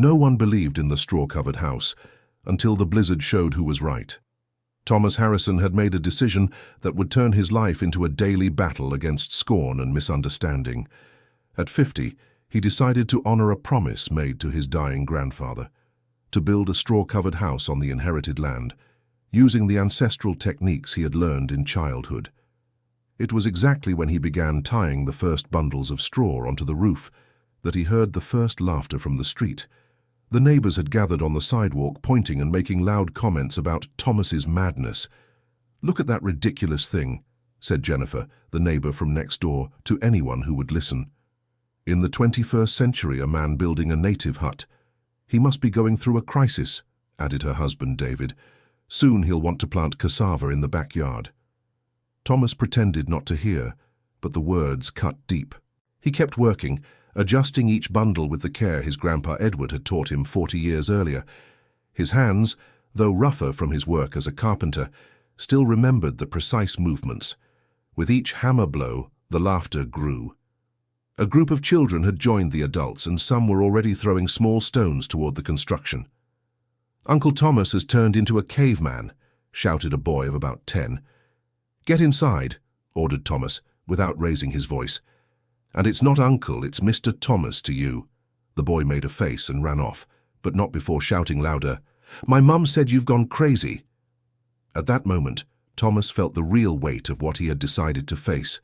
No one believed in the straw-covered house until the blizzard showed who was right. Thomas Harrison had made a decision that would turn his life into a daily battle against scorn and misunderstanding. At 50, he decided to honor a promise made to his dying grandfather, to build a straw-covered house on the inherited land, using the ancestral techniques he had learned in childhood. It was exactly when he began tying the first bundles of straw onto the roof that he heard the first laughter from the street. The neighbors had gathered on the sidewalk, pointing and making loud comments about Thomas's madness. "Look at that ridiculous thing," said Jennifer, the neighbor from next door, to anyone who would listen. "In the 21st century, a man building a native hut. He must be going through a crisis," added her husband, David. "Soon he'll want to plant cassava in the backyard." Thomas pretended not to hear, but the words cut deep. He kept working, adjusting each bundle with the care his grandpa Edward had taught him 40 years earlier. His hands, though rougher from his work as a carpenter, still remembered the precise movements. With each hammer blow, the laughter grew. A group of children had joined the adults, and some were already throwing small stones toward the construction. "Uncle Thomas has turned into a caveman," shouted a boy of about 10. "Get inside," ordered Thomas, without raising his voice. "And it's not Uncle, it's Mr. Thomas to you." The boy made a face and ran off, but not before shouting louder, "My mum said you've gone crazy." At that moment, Thomas felt the real weight of what he had decided to face.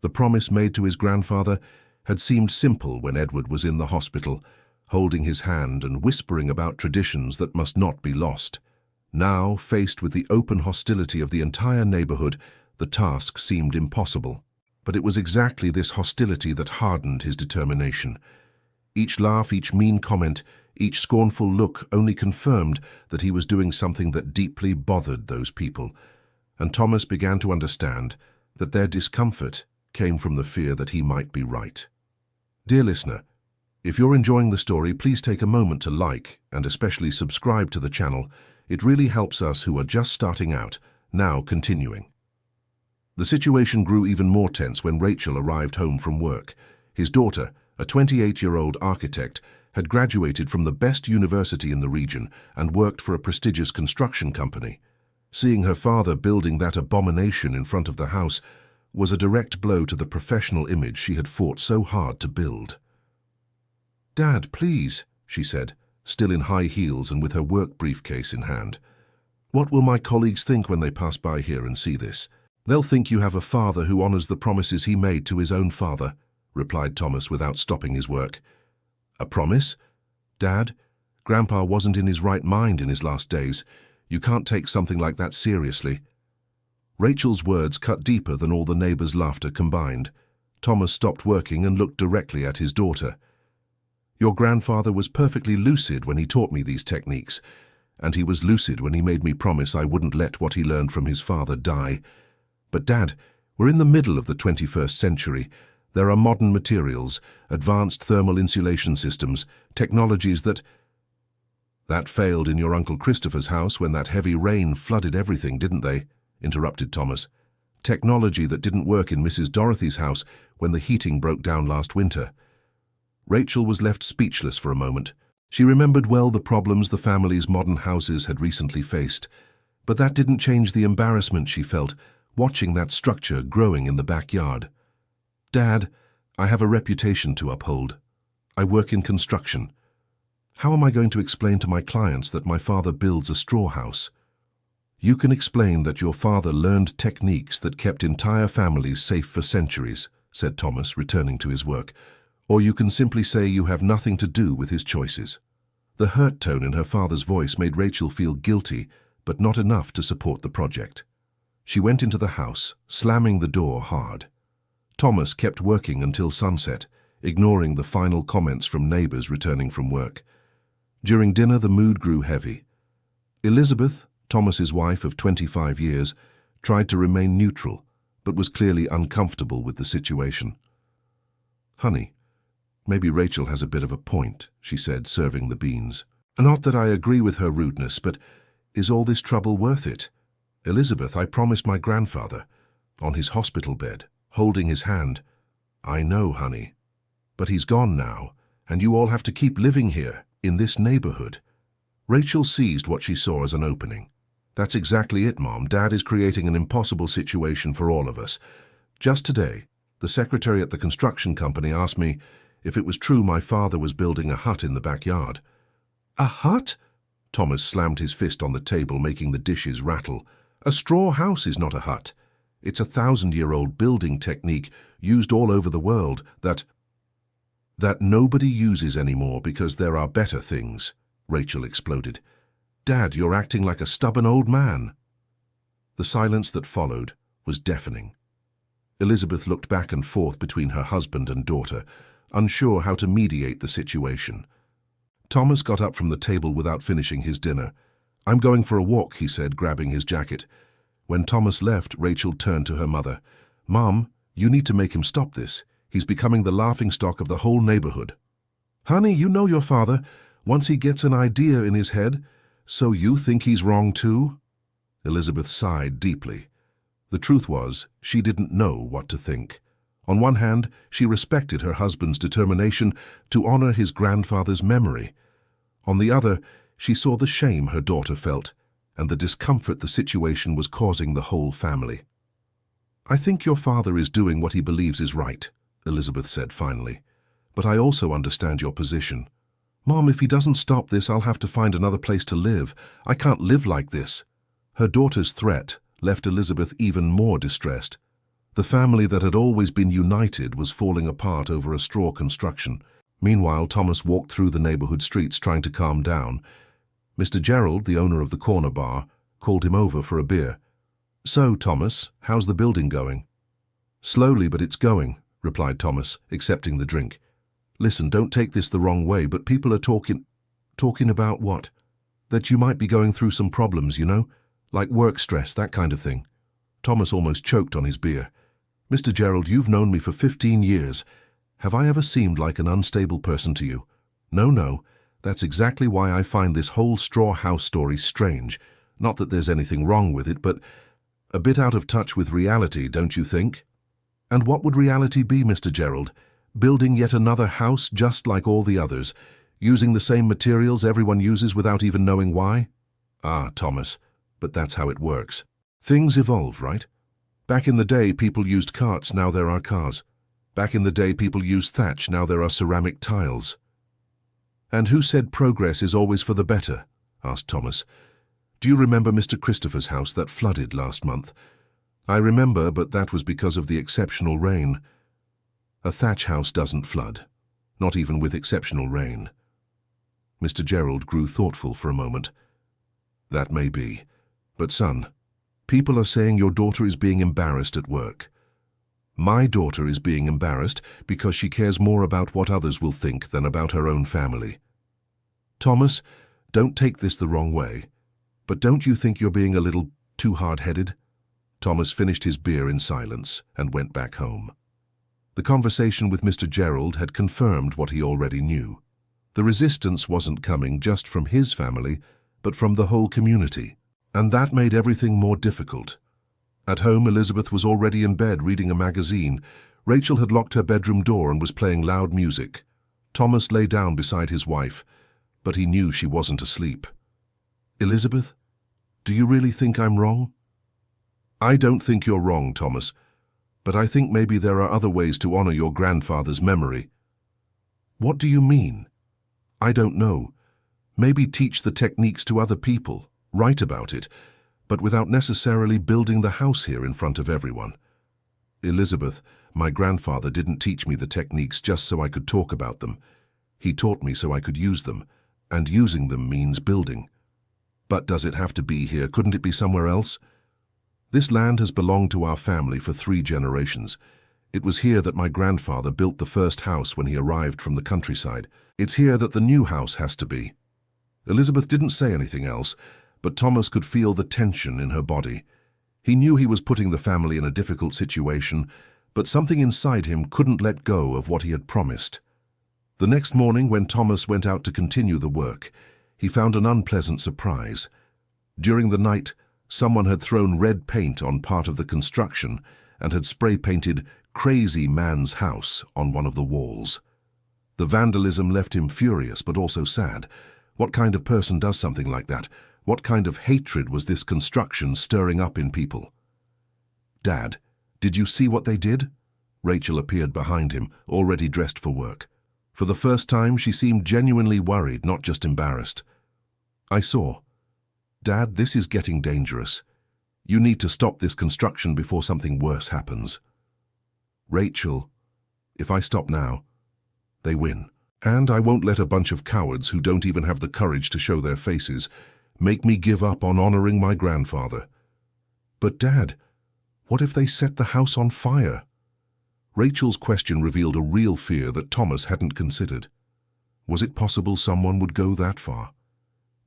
The promise made to his grandfather had seemed simple when Edward was in the hospital, holding his hand and whispering about traditions that must not be lost. Now, faced with the open hostility of the entire neighborhood, the task seemed impossible. But it was exactly this hostility that hardened his determination. Each laugh, each mean comment, each scornful look only confirmed that he was doing something that deeply bothered those people, and Thomas began to understand that their discomfort came from the fear that he might be right. Dear listener, if you're enjoying the story, please take a moment to like and especially subscribe to the channel. It really helps us who are just starting out. Now continuing. The situation grew even more tense when Rachel arrived home from work. His daughter, a 28-year-old architect, had graduated from the best university in the region and worked for a prestigious construction company. Seeing her father building that abomination in front of the house was a direct blow to the professional image she had fought so hard to build. "Dad, please," she said, still in high heels and with her work briefcase in hand. "What will my colleagues think when they pass by here and see this?" "They'll think you have a father who honors the promises he made to his own father," replied Thomas without stopping his work. "A promise? Dad, Grandpa wasn't in his right mind in his last days. You can't take something like that seriously." Rachel's words cut deeper than all the neighbors' laughter combined. Thomas stopped working and looked directly at his daughter. "Your grandfather was perfectly lucid when he taught me these techniques, and he was lucid when he made me promise I wouldn't let what he learned from his father die. But Dad, we're in the middle of the 21st century. There are modern materials, advanced thermal insulation systems, technologies that—" "That failed in your Uncle Christopher's house when that heavy rain flooded everything, didn't they?" interrupted Thomas. "Technology that didn't work in Mrs. Dorothy's house when the heating broke down last winter." Rachel was left speechless for a moment. She remembered well the problems the family's modern houses had recently faced, but that didn't change the embarrassment she felt watching that structure growing in the backyard. "Dad, I have a reputation to uphold. I work in construction. How am I going to explain to my clients that my father builds a straw house?" "You can explain that your father learned techniques that kept entire families safe for centuries," said Thomas, returning to his work. "Or you can simply say you have nothing to do with his choices." The hurt tone in her father's voice made Rachel feel guilty, but not enough to support the project. She went into the house, slamming the door hard. Thomas kept working until sunset, ignoring the final comments from neighbors returning from work. During dinner, the mood grew heavy. Elizabeth, Thomas's wife of 25 years, tried to remain neutral, but was clearly uncomfortable with the situation. "Honey, maybe Rachel has a bit of a point," she said, serving the beans. "Not that I agree with her rudeness, but is all this trouble worth it? Elizabeth, I promised my grandfather, on his hospital bed, holding his hand. I know, honey, but he's gone now, and you all have to keep living here." In this neighborhood. Rachel seized what she saw as an opening. That's exactly it, Mom. Dad is creating an impossible situation for all of us. Just today, the secretary at the construction company asked me if it was true my father was building a hut in the backyard. A hut? Thomas slammed his fist on the table, making the dishes rattle. A straw house is not a hut. It's a 1,000-year-old building technique used all over the world that nobody uses anymore because there are better things, Rachel exploded. Dad, you're acting like a stubborn old man. The silence that followed was deafening. Elizabeth looked back and forth between her husband and daughter, unsure how to mediate the situation. Thomas got up from the table without finishing his dinner. I'm going for a walk, he said, grabbing his jacket. When Thomas left, Rachel turned to her mother. Mom, you need to make him stop this. He's becoming the laughingstock of the whole neighborhood. Honey, you know your father. Once he gets an idea in his head, so you think he's wrong too? Elizabeth sighed deeply. The truth was, she didn't know what to think. On one hand, she respected her husband's determination to honor his grandfather's memory. On the other, she saw the shame her daughter felt and the discomfort the situation was causing the whole family. I think your father is doing what he believes is right, Elizabeth said finally. But I also understand your position. Mom, if he doesn't stop this, I'll have to find another place to live. I can't live like this. Her daughter's threat left Elizabeth even more distressed. The family that had always been united was falling apart over a straw construction. Meanwhile, Thomas walked through the neighborhood streets trying to calm down. Mr. Gerald, the owner of the corner bar, called him over for a beer. So, Thomas, how's the building going? Slowly, but it's going, replied Thomas, accepting the drink. Listen, don't take this the wrong way, but people are talking about what? That you might be going through some problems, you know? Like work stress, that kind of thing. Thomas almost choked on his beer. Mr. Gerald, you've known me for 15 years. Have I ever seemed like an unstable person to you? No. That's exactly why I find this whole straw house story strange. Not that there's anything wrong with it, but a bit out of touch with reality, don't you think? And what would reality be, Mr. Gerald? Building yet another house just like all the others, using the same materials everyone uses without even knowing why? Ah, Thomas, but that's how it works. Things evolve, right? Back in the day, people used carts, now there are cars. Back in the day, people used thatch, now there are ceramic tiles. And who said progress is always for the better? Asked Thomas. Do you remember Mr. Christopher's house that flooded last month? I remember, but that was because of the exceptional rain. A thatch house doesn't flood, not even with exceptional rain. Mr. Gerald grew thoughtful for a moment. That may be, but son, people are saying your daughter is being embarrassed at work. My daughter is being embarrassed because she cares more about what others will think than about her own family. Thomas, don't take this the wrong way, but don't you think you're being a little too hard-headed? Thomas finished his beer in silence and went back home. The conversation with Mr. Gerald had confirmed what he already knew. The resistance wasn't coming just from his family, but from the whole community. And that made everything more difficult. At home, Elizabeth was already in bed reading a magazine. Rachel had locked her bedroom door and was playing loud music. Thomas lay down beside his wife, but he knew she wasn't asleep. Elizabeth, do you really think I'm wrong? I don't think you're wrong, Thomas, but I think maybe there are other ways to honor your grandfather's memory. What do you mean? I don't know. Maybe teach the techniques to other people. Write about it, but without necessarily building the house here in front of everyone. Elizabeth, my grandfather didn't teach me the techniques just so I could talk about them. He taught me so I could use them, and using them means building. But does it have to be here? Couldn't it be somewhere else? This land has belonged to our family for 3 generations. It was here that my grandfather built the first house when he arrived from the countryside. It's here that the new house has to be. Elizabeth didn't say anything else, but Thomas could feel the tension in her body. He knew he was putting the family in a difficult situation, but something inside him couldn't let go of what he had promised. The next morning, when Thomas went out to continue the work, he found an unpleasant surprise. During the night, someone had thrown red paint on part of the construction and had spray-painted "Crazy Man's House" on one of the walls. The vandalism left him furious but also sad. What kind of person does something like that? What kind of hatred was this construction stirring up in people? "Dad, did you see what they did?" Rachel appeared behind him, already dressed for work. For the first time, she seemed genuinely worried, not just embarrassed. "I saw. Dad, this is getting dangerous. You need to stop this construction before something worse happens." "Rachel, if I stop now, they win. And I won't let a bunch of cowards who don't even have the courage to show their faces make me give up on honoring my grandfather." "But Dad, what if they set the house on fire?" Rachel's question revealed a real fear that Thomas hadn't considered. Was it possible someone would go that far?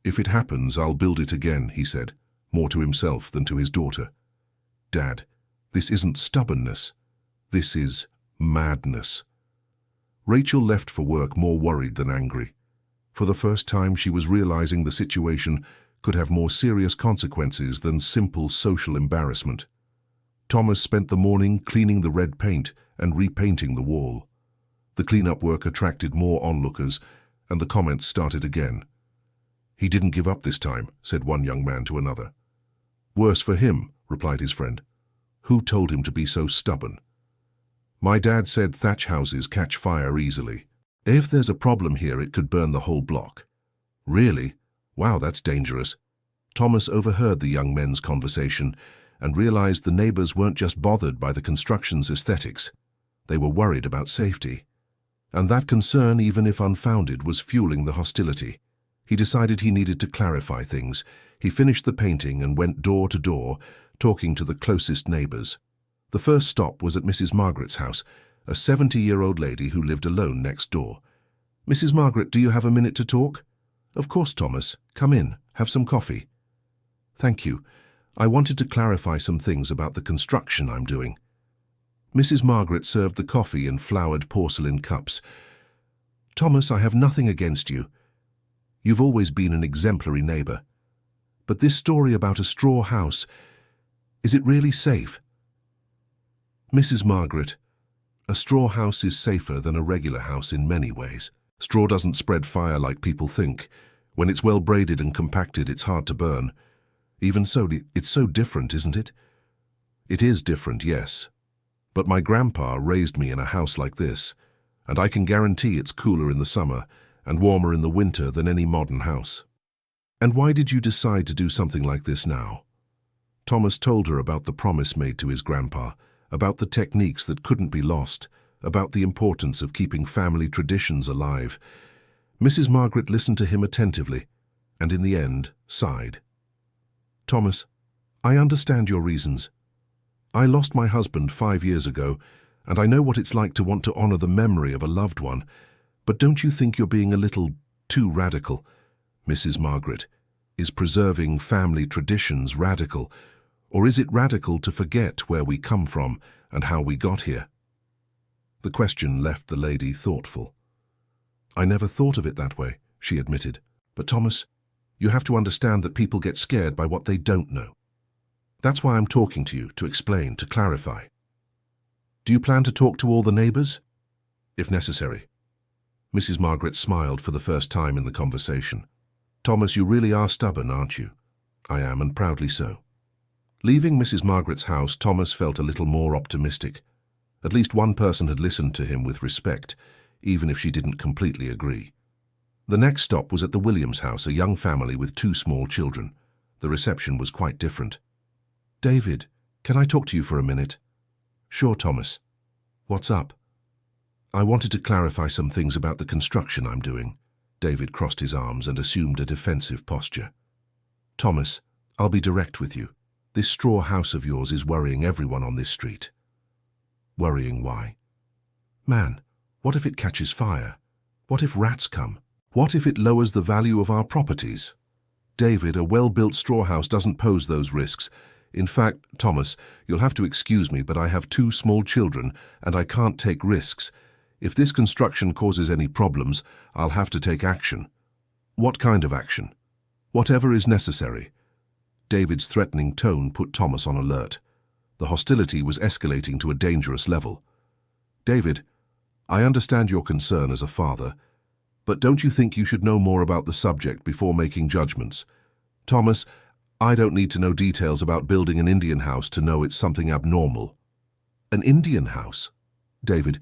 "If it happens, I'll build it again," he said, more to himself than to his daughter. "Dad, this isn't stubbornness. This is madness." Rachel left for work more worried than angry. For the first time, she was realizing the situation could have more serious consequences than simple social embarrassment. Thomas spent the morning cleaning the red paint and repainting the wall. The cleanup work attracted more onlookers, and the comments started again. "He didn't give up this time," said one young man to another. "Worse for him," replied his friend. "Who told him to be so stubborn?" "My dad said thatch houses catch fire easily. If there's a problem here, it could burn the whole block." "Really? Wow, that's dangerous." Thomas overheard the young men's conversation and realized the neighbors weren't just bothered by the construction's aesthetics. They were worried about safety. And that concern, even if unfounded, was fueling the hostility. He decided he needed to clarify things. He finished the painting and went door to door, talking to the closest neighbors. The first stop was at Mrs. Margaret's house, a 70-year-old lady who lived alone next door. "Mrs. Margaret, do you have a minute to talk?" "Of course, Thomas. Come in. Have some coffee." "Thank you. I wanted to clarify some things about the construction I'm doing." Mrs. Margaret served the coffee in flowered porcelain cups. "Thomas, I have nothing against you. You've always been an exemplary neighbor. But this story about a straw house, is it really safe?" "Mrs. Margaret, a straw house is safer than a regular house in many ways. Straw doesn't spread fire like people think. When it's well braided and compacted, it's hard to burn. Even so, it's so different, isn't it?" "It is different, yes. But my grandpa raised me in a house like this, and I can guarantee it's cooler in the summer and warmer in the winter than any modern house." "And why did you decide to do something like this now?" Thomas told her about the promise made to his grandpa, about the techniques that couldn't be lost, about the importance of keeping family traditions alive. Mrs. Margaret listened to him attentively, and in the end, sighed. "Thomas, I understand your reasons. I lost my husband 5 years ago, and I know what it's like to want to honor the memory of a loved one. But don't you think you're being a little too radical?" "Mrs. Margaret, is preserving family traditions radical, or is it radical to forget where we come from and how we got here?" The question left the lady thoughtful. "I never thought of it that way," she admitted. "But Thomas, you have to understand that people get scared by what they don't know. That's why I'm talking to you, to explain, to clarify. Do you plan to talk to all the neighbors?" "If necessary." Mrs. Margaret smiled for the first time in the conversation. "Thomas, you really are stubborn, aren't you?" "I am, and proudly so." Leaving Mrs. Margaret's house, Thomas felt a little more optimistic. At least one person had listened to him with respect, even if she didn't completely agree. The next stop was at the Williams house, a young family with 2 small children. The reception was quite different. "David, can I talk to you for a minute?" "Sure, Thomas. What's up?" "I wanted to clarify some things about the construction I'm doing." David crossed his arms and assumed a defensive posture. "Thomas, I'll be direct with you. This straw house of yours is worrying everyone on this street." "Worrying why?" "Man, what if it catches fire? What if rats come? What if it lowers the value of our properties?" "David, a well-built straw house doesn't pose those risks. In fact, Thomas, you'll have to excuse me, but I have 2 small children and I can't take risks. If this construction causes any problems, I'll have to take action." "What kind of action?" "Whatever is necessary." David's threatening tone put Thomas on alert. The hostility was escalating to a dangerous level. "David, I understand your concern as a father, but don't you think you should know more about the subject before making judgments? Thomas, I don't need to know details about building an Indian house to know it's something abnormal. An Indian house? David,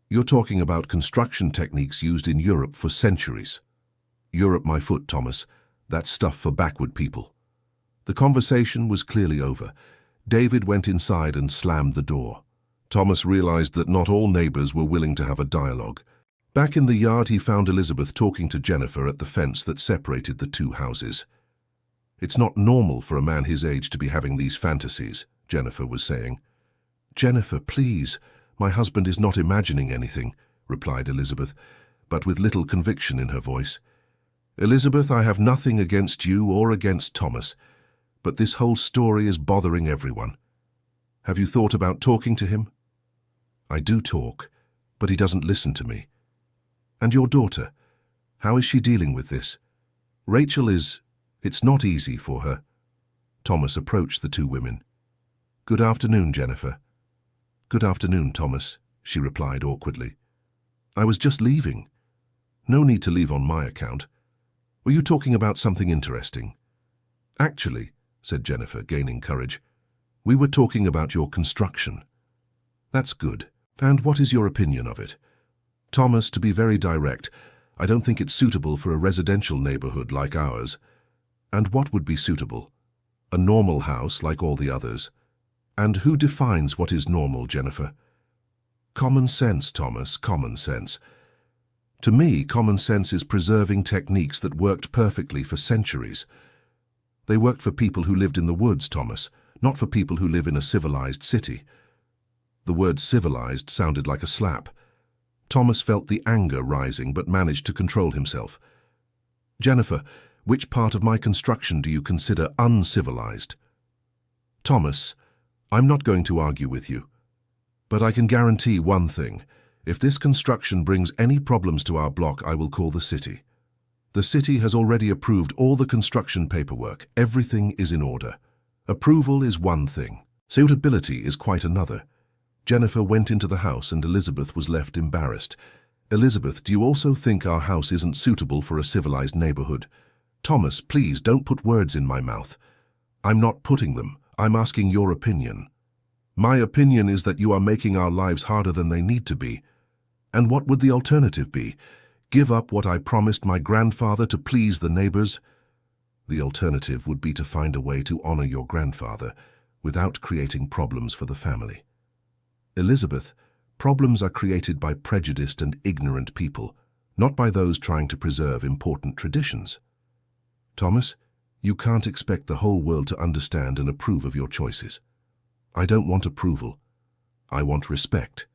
you're talking about construction techniques used in Europe for centuries. Europe, my foot, Thomas. That's stuff for backward people. The conversation was clearly over. David went inside and slammed the door. Thomas realized that not all neighbors were willing to have a dialogue. Back in the yard, he found Elizabeth talking to Jennifer at the fence that separated the two houses. It's not normal for a man his age to be having these fantasies, Jennifer was saying. Jennifer, please, my husband is not imagining anything, replied Elizabeth, but with little conviction in her voice. Elizabeth, I have nothing against you or against Thomas, but this whole story is bothering everyone. Have you thought about talking to him? I do talk, but he doesn't listen to me. And your daughter, how is she dealing with this? Rachel it's not easy for her. Thomas approached the two women. Good afternoon, Jennifer. Good afternoon, Thomas, she replied awkwardly. I was just leaving. No need to leave on my account. Were you talking about something interesting? Actually, said Jennifer, gaining courage, we were talking about your construction. That's good. And what is your opinion of it? Thomas, to be very direct, I don't think it's suitable for a residential neighborhood like ours. And what would be suitable? A normal house like all the others. And who defines what is normal, Jennifer? Common sense, Thomas, common sense. To me, common sense is preserving techniques that worked perfectly for centuries. They worked for people who lived in the woods, Thomas, not for people who live in a civilized city. The word civilized sounded like a slap. Thomas felt the anger rising but managed to control himself. Jennifer, which part of my construction do you consider uncivilized? Thomas, I'm not going to argue with you. But I can guarantee one thing. If this construction brings any problems to our block, I will call the city. The city has already approved all the construction paperwork. Everything is in order. Approval is one thing. Suitability is quite another. Jennifer went into the house and Elizabeth was left embarrassed. Elizabeth, do you also think our house isn't suitable for a civilized neighborhood? Thomas, please don't put words in my mouth. I'm not putting them. I'm asking your opinion. My opinion is that you are making our lives harder than they need to be. And what would the alternative be? Give up what I promised my grandfather to please the neighbors? The alternative would be to find a way to honor your grandfather without creating problems for the family. Elizabeth, problems are created by prejudiced and ignorant people, not by those trying to preserve important traditions. Thomas, you can't expect the whole world to understand and approve of your choices. I don't want approval. I want respect.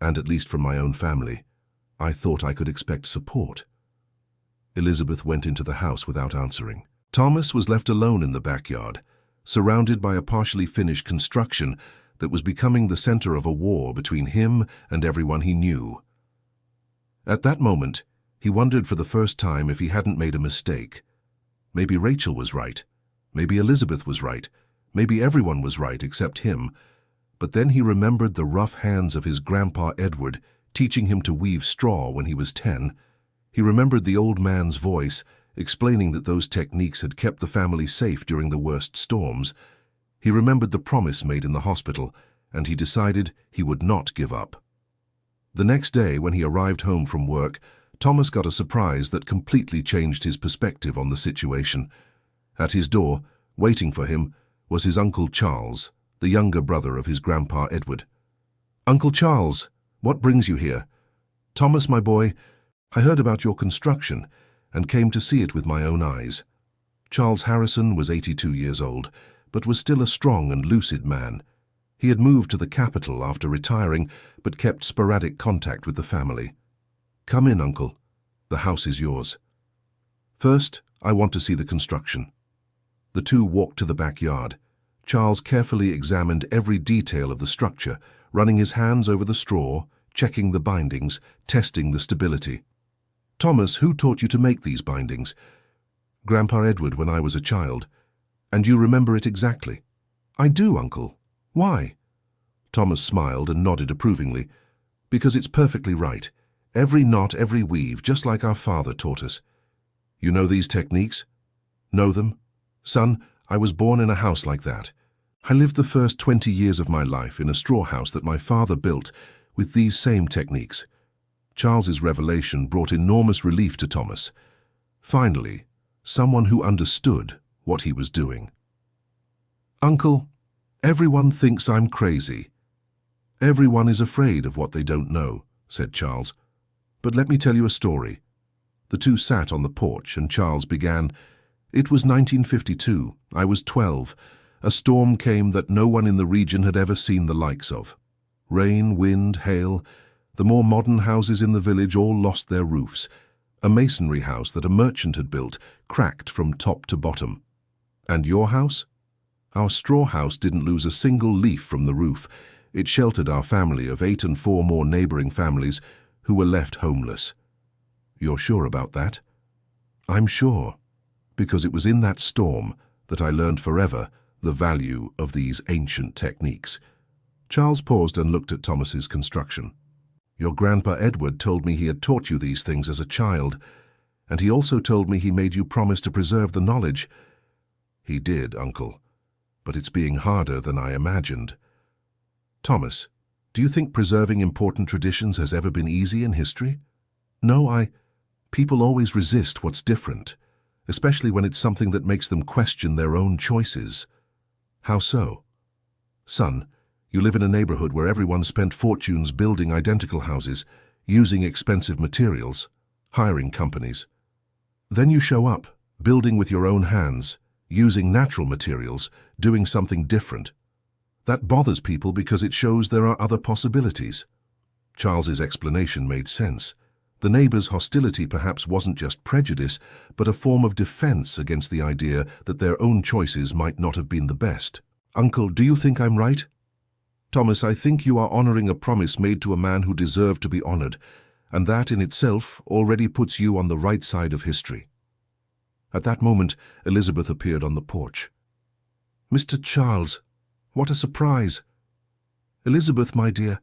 And at least from my own family, I thought I could expect support. Elizabeth went into the house without answering. Thomas was left alone in the backyard, surrounded by a partially finished construction that was becoming the center of a war between him and everyone he knew. At that moment, he wondered for the first time if he hadn't made a mistake. Maybe Rachel was right. Maybe Elizabeth was right. Maybe everyone was right except him. But then he remembered the rough hands of his grandpa Edward teaching him to weave straw when he was 10. He remembered the old man's voice explaining that those techniques had kept the family safe during the worst storms. He remembered the promise made in the hospital, and he decided he would not give up. The next day, when he arrived home from work, Thomas got a surprise that completely changed his perspective on the situation. At his door, waiting for him, was his Uncle Charles, the younger brother of his grandpa Edward. Uncle Charles, what brings you here? Thomas, my boy, I heard about your construction and came to see it with my own eyes. Charles Harrison was 82 years old, but was still a strong and lucid man. He had moved to the capital after retiring, but kept sporadic contact with the family. Come in, Uncle. The house is yours. First, I want to see the construction. The two walked to the backyard. Charles carefully examined every detail of the structure, running his hands over the straw, checking the bindings, testing the stability. Thomas, who taught you to make these bindings? Grandpa Edward when I was a child. And you remember it exactly? I do, Uncle. Why? Thomas smiled and nodded approvingly. Because it's perfectly right. Every knot, every weave, just like our father taught us. You know these techniques? Know them? Son, I was born in a house like that. I lived the first 20 years of my life in a straw house that my father built with these same techniques. Charles's revelation brought enormous relief to Thomas. Finally, someone who understood what he was doing. Uncle, everyone thinks I'm crazy. Everyone is afraid of what they don't know, said Charles. But let me tell you a story. The two sat on the porch and Charles began. It was 1952. I was 12. A storm came that no one in the region had ever seen the likes of. Rain, wind, hail. The more modern houses in the village all lost their roofs. A masonry house that a merchant had built cracked from top to bottom. And your house? Our straw house didn't lose a single leaf from the roof. It sheltered our family of 8 and 4 more neighboring families who were left homeless. You're sure about that? I'm sure, because it was in that storm that I learned forever the value of these ancient techniques. Charles paused and looked at Thomas's construction. Your grandpa Edward told me he had taught you these things as a child, and he also told me he made you promise to preserve the knowledge. He did, Uncle, but it's being harder than I imagined. Thomas, do you think preserving important traditions has ever been easy in history? No, People always resist what's different, especially when it's something that makes them question their own choices. How so? Son, you live in a neighborhood where everyone spent fortunes building identical houses, using expensive materials, hiring companies. Then you show up, building with your own hands, using natural materials, doing something different. That bothers people because it shows there are other possibilities. Charles's explanation made sense. The neighbors' hostility perhaps wasn't just prejudice, but a form of defense against the idea that their own choices might not have been the best. Uncle, do you think I'm right? Thomas, I think you are honoring a promise made to a man who deserved to be honored, and that in itself already puts you on the right side of history. At that moment, Elizabeth appeared on the porch. Mr. Charles, what a surprise! Elizabeth, my dear,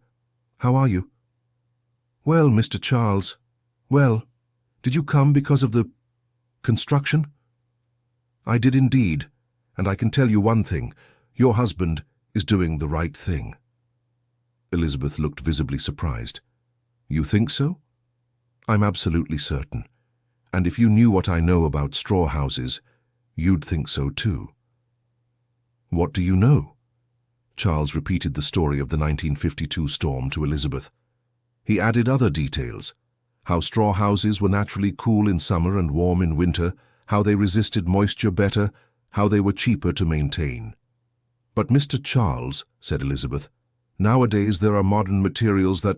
how are you? Well, Mr. Charles, well, did you come because of the construction? I did indeed, and I can tell you one thing. Your husband is doing the right thing. Elizabeth looked visibly surprised. You think so? I'm absolutely certain. And if you knew what I know about straw houses, you'd think so too. What do you know? Charles repeated the story of the 1952 storm to Elizabeth. He added other details. How straw houses were naturally cool in summer and warm in winter, how they resisted moisture better, how they were cheaper to maintain. But Mr. Charles, said Elizabeth, nowadays there are modern materials that...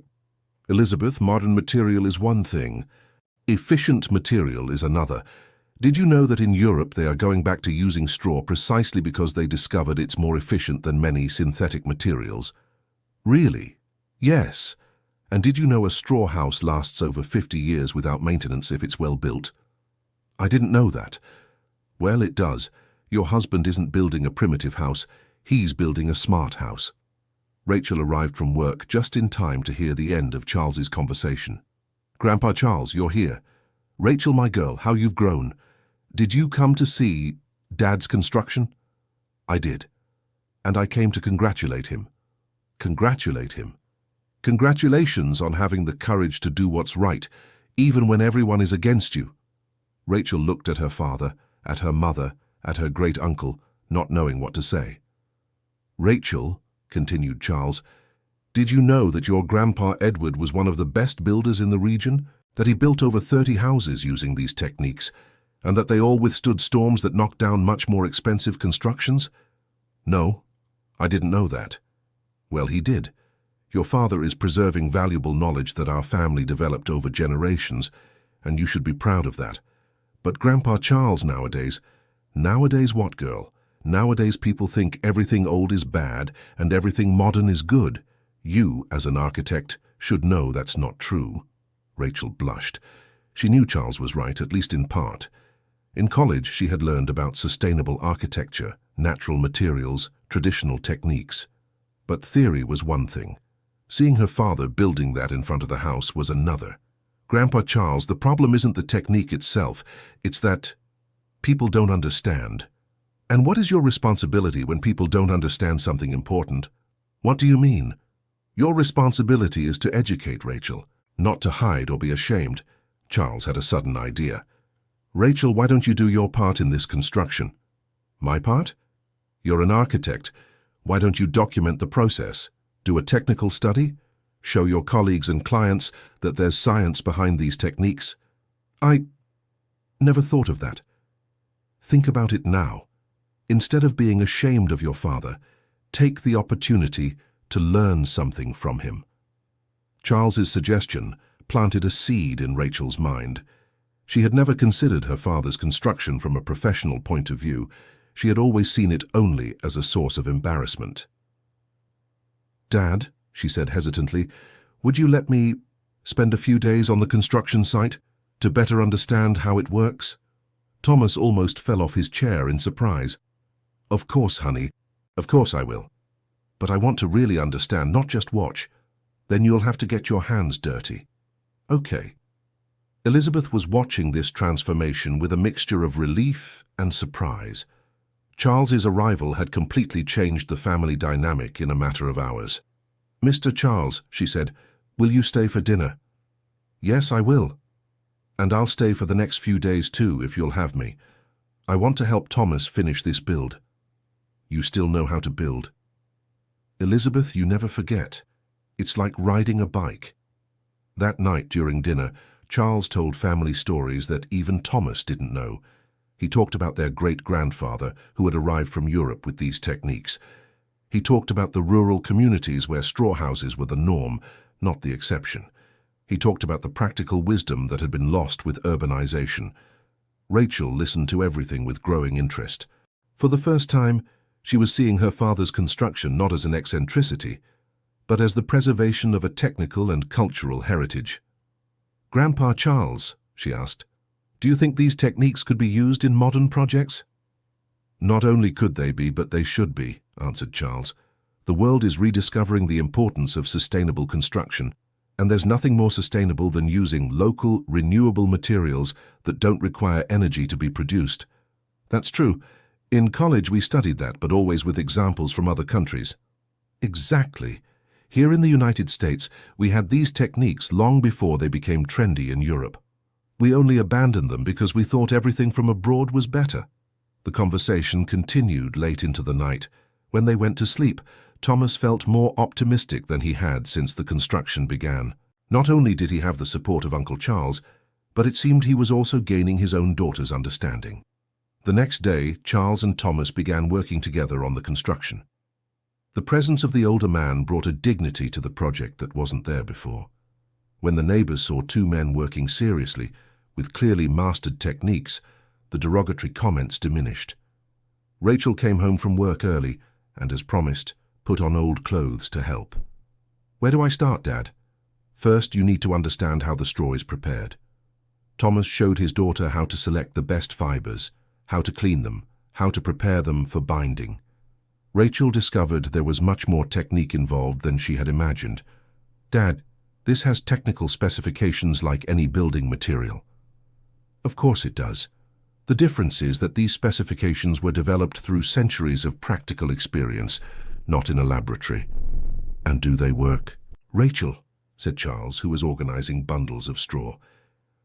Elizabeth, modern material is one thing. Efficient material is another. Did you know that in Europe they are going back to using straw precisely because they discovered it's more efficient than many synthetic materials? Really? Yes. And did you know a straw house lasts over 50 years without maintenance if it's well built? I didn't know that. Well, it does. Your husband isn't building a primitive house, he's building a smart house. Rachel arrived from work just in time to hear the end of Charles's conversation. Grandpa Charles, you're here. Rachel, my girl, how you've grown. Did you come to see Dad's construction? I did. And I came to congratulate him. Congratulate him? Congratulations on having the courage to do what's right, even when everyone is against you. Rachel looked at her father, at her mother, at her great-uncle, not knowing what to say. Rachel, continued Charles, did you know that your grandpa Edward was one of the best builders in the region, that he built over 30 houses using these techniques, and that they all withstood storms that knocked down much more expensive constructions? No, I didn't know that. Well, he did. Your father is preserving valuable knowledge that our family developed over generations, and you should be proud of that. But Grandpa Charles nowadays what, girl? Nowadays people think everything old is bad and everything modern is good. You, as an architect, should know that's not true. Rachel blushed. She knew Charles was right, at least in part. In college, she had learned about sustainable architecture, natural materials, traditional techniques. But theory was one thing. Seeing her father building that in front of the house was another. Grandpa Charles, the problem isn't the technique itself, it's that people don't understand. And what is your responsibility when people don't understand something important? What do you mean? Your responsibility is to educate, Rachel, not to hide or be ashamed. Charles had a sudden idea. Rachel, why don't you do your part in this construction? My part? You're an architect. Why don't you document the process? Do a technical study? Show your colleagues and clients that there's science behind these techniques? I never thought of that. Think about it now. Instead of being ashamed of your father, take the opportunity to learn something from him. Charles's suggestion planted a seed in Rachel's mind. She had never considered her father's construction from a professional point of view. She had always seen it only as a source of embarrassment. Dad, she said hesitantly, would you let me spend a few days on the construction site to better understand how it works? Thomas almost fell off his chair in surprise. Of course, honey. Of course I will. But I want to really understand, not just watch. Then you'll have to get your hands dirty. Okay. Elizabeth was watching this transformation with a mixture of relief and surprise. Charles's arrival had completely changed the family dynamic in a matter of hours. Mr. Charles, she said, will you stay for dinner? Yes, I will. And I'll stay for the next few days too, if you'll have me. I want to help Thomas finish this build. You still know how to build? Elizabeth, you never forget. It's like riding a bike. That night during dinner, Charles told family stories that even Thomas didn't know. He talked about their great-grandfather who had arrived from Europe with these techniques. He talked about the rural communities where straw houses were the norm, not the exception. He talked about the practical wisdom that had been lost with urbanization. Rachel listened to everything with growing interest. For the first time, she was seeing her father's construction not as an eccentricity, but as the preservation of a technical and cultural heritage. Grandpa Charles, she asked, do you think these techniques could be used in modern projects? Not only could they be, but they should be, answered Charles. The world is rediscovering the importance of sustainable construction, and there's nothing more sustainable than using local, renewable materials that don't require energy to be produced. That's true. In college we studied that, but always with examples from other countries. Exactly. Here in the United States, we had these techniques long before they became trendy in Europe. We only abandoned them because we thought everything from abroad was better. The conversation continued late into the night. When they went to sleep, Thomas felt more optimistic than he had since the construction began. Not only did he have the support of Uncle Charles, but it seemed he was also gaining his own daughter's understanding. The next day, Charles and Thomas began working together on the construction. The presence of the older man brought a dignity to the project that wasn't there before. When the neighbors saw two men working seriously, with clearly mastered techniques, the derogatory comments diminished. Rachel came home from work early and, as promised, put on old clothes to help. Where do I start, Dad? First, you need to understand how the straw is prepared. Thomas showed his daughter how to select the best fibers, how to clean them, how to prepare them for binding. Rachel discovered there was much more technique involved than she had imagined. Dad, this has technical specifications like any building material. Of course it does. The difference is that these specifications were developed through centuries of practical experience, not in a laboratory. And do they work? Rachel, said Charles, who was organizing bundles of straw.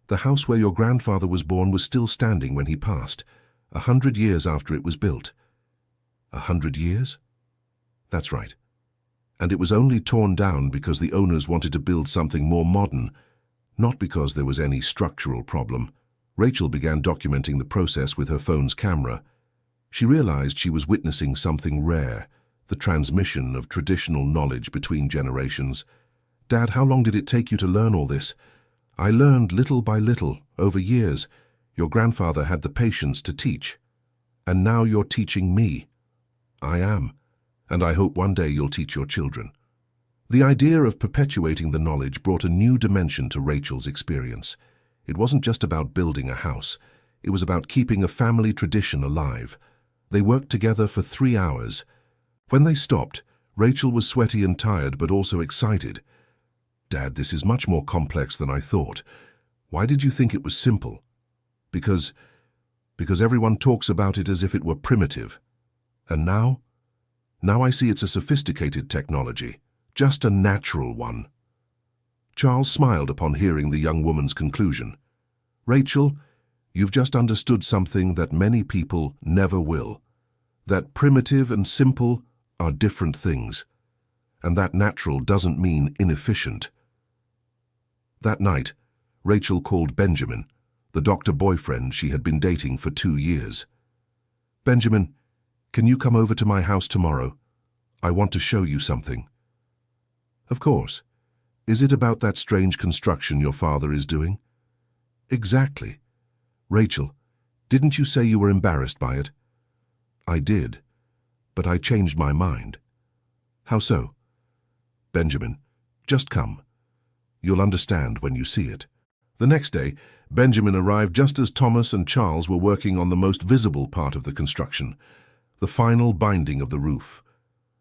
The house where your grandfather was born was still standing when he passed, 100 years after it was built. 100 years? That's right. And it was only torn down because the owners wanted to build something more modern, not because there was any structural problem. Rachel began documenting the process with her phone's camera. She realized she was witnessing something rare, the transmission of traditional knowledge between generations. Dad, how long did it take you to learn all this? I learned little by little, over years. Your grandfather had the patience to teach. And now you're teaching me. I am. And I hope one day you'll teach your children. The idea of perpetuating the knowledge brought a new dimension to Rachel's experience. It wasn't just about building a house. It was about keeping a family tradition alive. They worked together for 3 hours. When they stopped, Rachel was sweaty and tired, but also excited. "Dad, this is much more complex than I thought. Why did you think it was simple?" Because everyone talks about it as if it were primitive. And now? Now I see it's a sophisticated technology, just a natural one." Charles smiled upon hearing the young woman's conclusion. "Rachel, you've just understood something that many people never will. That primitive and simple are different things, and that natural doesn't mean inefficient." That night, Rachel called Benjamin, the doctor boyfriend she had been dating for 2 years. "Benjamin, can you come over to my house tomorrow? I want to show you something." "Of course. Is it about that strange construction your father is doing?" "Exactly. Rachel, didn't you say you were embarrassed by it?" "I did, but I changed my mind." "How so?" "Benjamin, just come. You'll understand when you see it." The next day, Benjamin arrived just as Thomas and Charles were working on the most visible part of the construction, the final binding of the roof.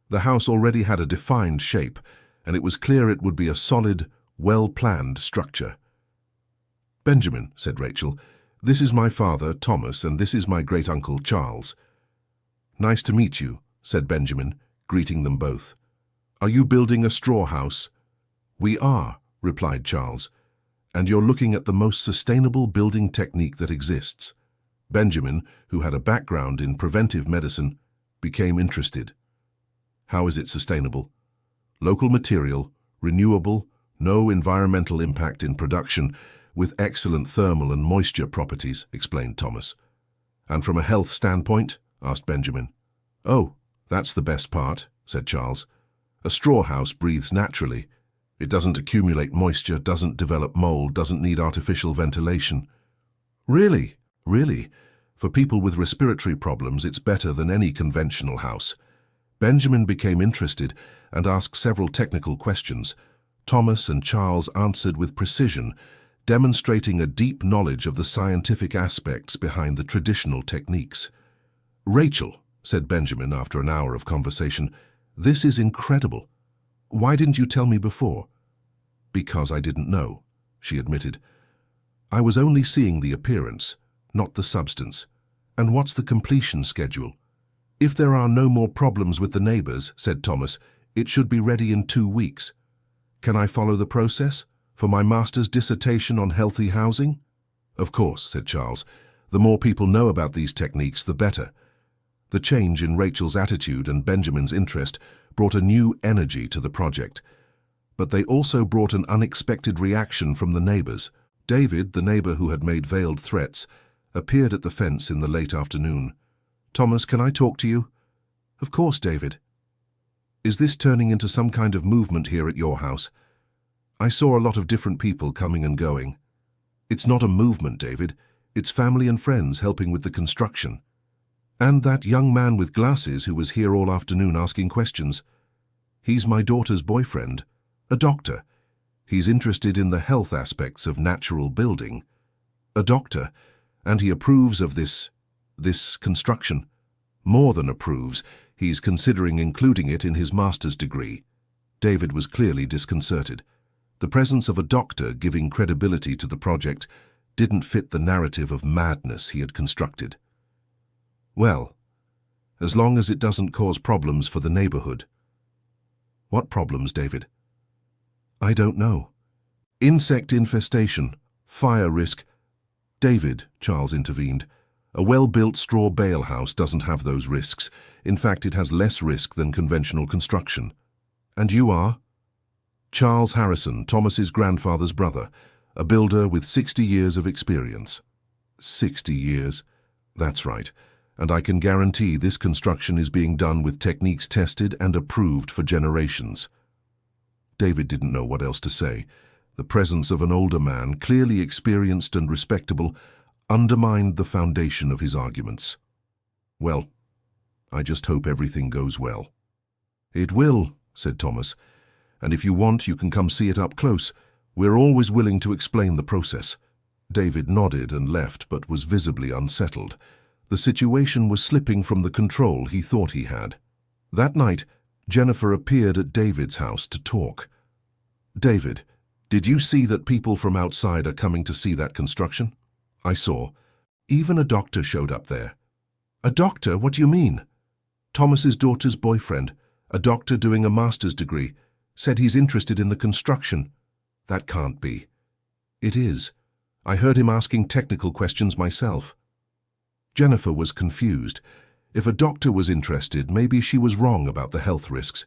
The house already had a defined shape, and it was clear it would be a solid, well-planned structure. "Benjamin," said Rachel, "this is my father, Thomas, and this is my great-uncle, Charles." "Nice to meet you," said Benjamin, greeting them both. "Are you building a straw house?" "We are," replied Charles. "And you're looking at the most sustainable building technique that exists." Benjamin, who had a background in preventive medicine, became interested. "How is it sustainable?" "Local material, renewable, no environmental impact in production, with excellent thermal and moisture properties," explained Thomas. "And from a health standpoint?" asked Benjamin. "Oh, that's the best part," said Charles. "A straw house breathes naturally. It doesn't accumulate moisture, doesn't develop mold, doesn't need artificial ventilation." "Really? Really? For people with respiratory problems, it's better than any conventional house." Benjamin became interested and asked several technical questions. Thomas and Charles answered with precision, demonstrating a deep knowledge of the scientific aspects behind the traditional techniques. "Rachel," said Benjamin after an hour of conversation, "this is incredible. Why didn't you tell me before?" "Because I didn't know," she admitted. "I was only seeing the appearance, not the substance. And what's the completion schedule?" "If there are no more problems with the neighbors," said Thomas, "it should be ready in 2 weeks. Can I follow the process for my master's dissertation on healthy housing?" "Of course," said Charles. "The more people know about these techniques, the better." The change in Rachel's attitude and Benjamin's interest brought a new energy to the project. But they also brought an unexpected reaction from the neighbors. David, the neighbor who had made veiled threats, appeared at the fence in the late afternoon. "Thomas, can I talk to you?" "Of course, David." "Is this turning into some kind of movement here at your house? I saw a lot of different people coming and going." "It's not a movement, David. It's family and friends helping with the construction." "And that young man with glasses who was here all afternoon asking questions. He's my daughter's boyfriend, a doctor. He's interested in the health aspects of natural building. A doctor, and he approves of this construction. More than approves, he's considering including it in his master's degree." David was clearly disconcerted. The presence of a doctor giving credibility to the project didn't fit the narrative of madness he had constructed. "Well, as long as it doesn't cause problems for the neighborhood." "What problems, David?" "I don't know. Insect infestation, fire risk." "David," Charles intervened, "a well-built straw bale house doesn't have those risks. In fact, it has less risk than conventional construction." "And you are?" "Charles Harrison, Thomas's grandfather's brother, a builder with 60 years of experience." 60 years? That's right. And I can guarantee this construction is being done with techniques tested and approved for generations. David didn't know what else to say. The presence of an older man, clearly experienced and respectable, undermined the foundation of his arguments. "Well, I just hope everything goes well." "It will," said Thomas. "And if you want, you can come see it up close. We're always willing to explain the process." David nodded and left, but was visibly unsettled. The situation was slipping from the control he thought he had. That night, Jennifer appeared at David's house to talk. "David, did you see that people from outside are coming to see that construction?" "I saw. Even a doctor showed up there." "A doctor? What do you mean?" "Thomas's daughter's boyfriend, a doctor doing a master's degree, said he's interested in the construction." "That can't be." "It is. I heard him asking technical questions myself." Jennifer was confused. If a doctor was interested, maybe she was wrong about the health risks.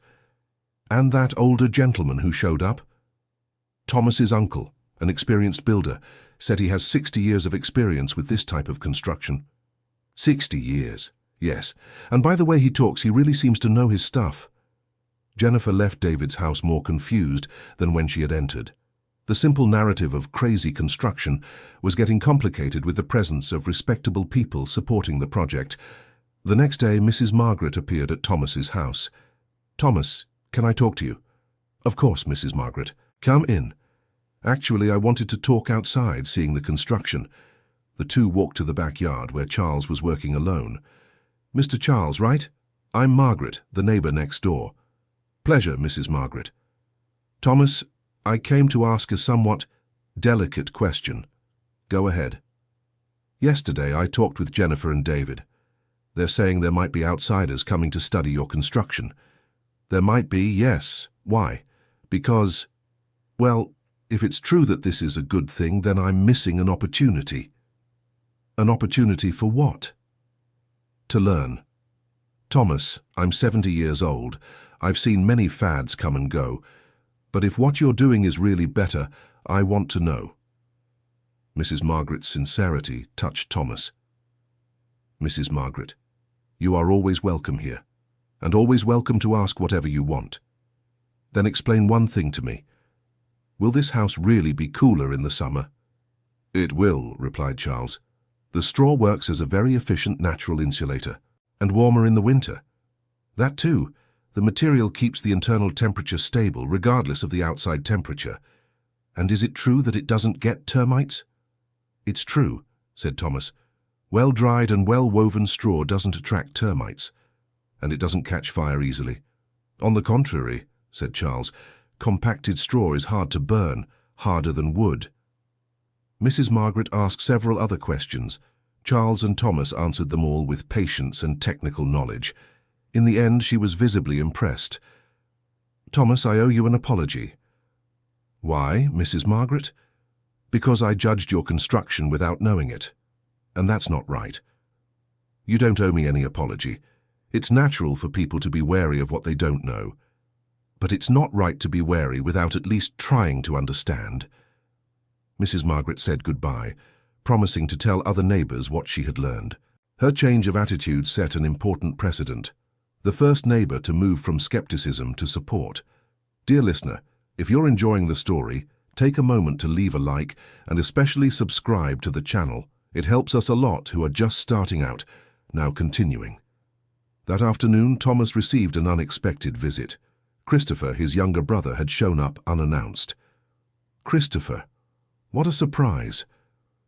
And that older gentleman who showed up? Thomas's uncle, an experienced builder, said he has 60 years of experience with this type of construction. 60 years, yes. And by the way he talks, he really seems to know his stuff. Jennifer left David's house more confused than when she had entered. The simple narrative of crazy construction was getting complicated with the presence of respectable people supporting the project. The next day, Mrs. Margaret appeared at Thomas's house. "Thomas, can I talk to you?" "Of course, Mrs. Margaret. Come in." "Actually, I wanted to talk outside, seeing the construction." The two walked to the backyard where Charles was working alone. "Mr. Charles, right? I'm Margaret, the neighbor next door." "Pleasure, Mrs. Margaret." "Thomas, I came to ask a somewhat delicate question." "Go ahead." "Yesterday, I talked with Jennifer and David. They're saying there might be outsiders coming to study your construction." "There might be, yes. Why?" "Because, well, if it's true that this is a good thing, then I'm missing an opportunity." "An opportunity for what?" "To learn. Thomas, I'm 70 years old. I've seen many fads come and go. But if what you're doing is really better, I want to know." Mrs. Margaret's sincerity touched Thomas. "Mrs. Margaret, you are always welcome here, and always welcome to ask whatever you want. Then explain one thing to me. Will this house really be cooler in the summer?" "It will," replied Charles. "The straw works as a very efficient natural insulator, and warmer in the winter." "That too. The material keeps the internal temperature stable regardless of the outside temperature. And is it true that it doesn't get termites?" "It's true," said Thomas. "Well-dried and well-woven straw doesn't attract termites, and it doesn't catch fire easily." "On the contrary," said Charles, "compacted straw is hard to burn, harder than wood." Mrs. Margaret asked several other questions. Charles and Thomas answered them all with patience and technical knowledge. In the end, she was visibly impressed. "Thomas, I owe you an apology." "Why, Mrs. Margaret?" "Because I judged your construction without knowing it. And that's not right." "You don't owe me any apology. It's natural for people to be wary of what they don't know. But it's not right to be wary without at least trying to understand." Mrs. Margaret said goodbye, promising to tell other neighbors what she had learned. Her change of attitude set an important precedent. The first neighbor to move from skepticism to support. Dear listener, if you're enjoying the story, take a moment to leave a like and especially subscribe to the channel. It helps us a lot who are just starting out. Now continuing. That afternoon, Thomas received an unexpected visit. Christopher, his younger brother, had shown up unannounced. "Christopher, what a surprise.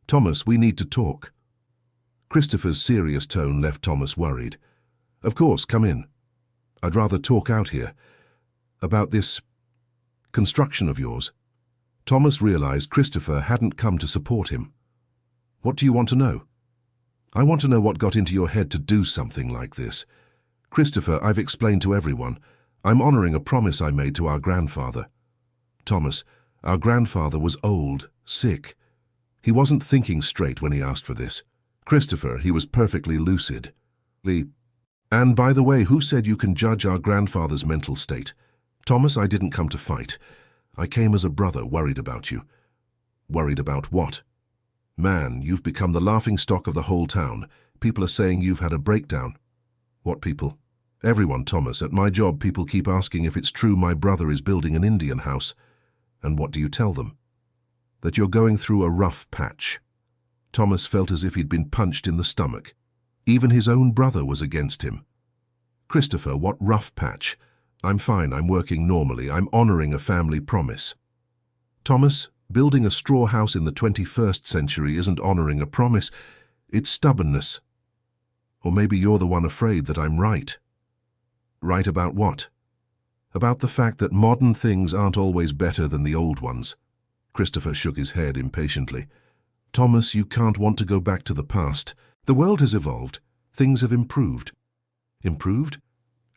Thomas, we need to talk." Christopher's serious tone left Thomas worried. "Of course, come in. I'd rather talk out here. About this construction of yours." Thomas realized Christopher hadn't come to support him. "What do you want to know?" "I want to know what got into your head to do something like this." "Christopher, I've explained to everyone. I'm honoring a promise I made to our grandfather." "Thomas, our grandfather was old, sick. He wasn't thinking straight when he asked for this." "Christopher, he was perfectly lucid." "And by the way, who said you can judge our grandfather's mental state?" "Thomas, I didn't come to fight. I came as a brother worried about you." "Worried about what?" "Man, you've become the laughingstock of the whole town. People are saying you've had a breakdown." "What people?" "Everyone, Thomas. At my job, people keep asking if it's true my brother is building an Indian house." "And what do you tell them?" "That you're going through a rough patch." Thomas felt as if he'd been punched in the stomach. Even his own brother was against him. "Christopher, what rough patch? I'm fine, I'm working normally, I'm honoring a family promise." "Thomas, building a straw house in the 21st century isn't honoring a promise, it's stubbornness. Or maybe you're the one afraid that I'm right." "Right about what?" About the fact that modern things aren't always better than the old ones. Christopher shook his head impatiently. Thomas, you can't want to go back to the past. The world has evolved. Things have improved. Improved?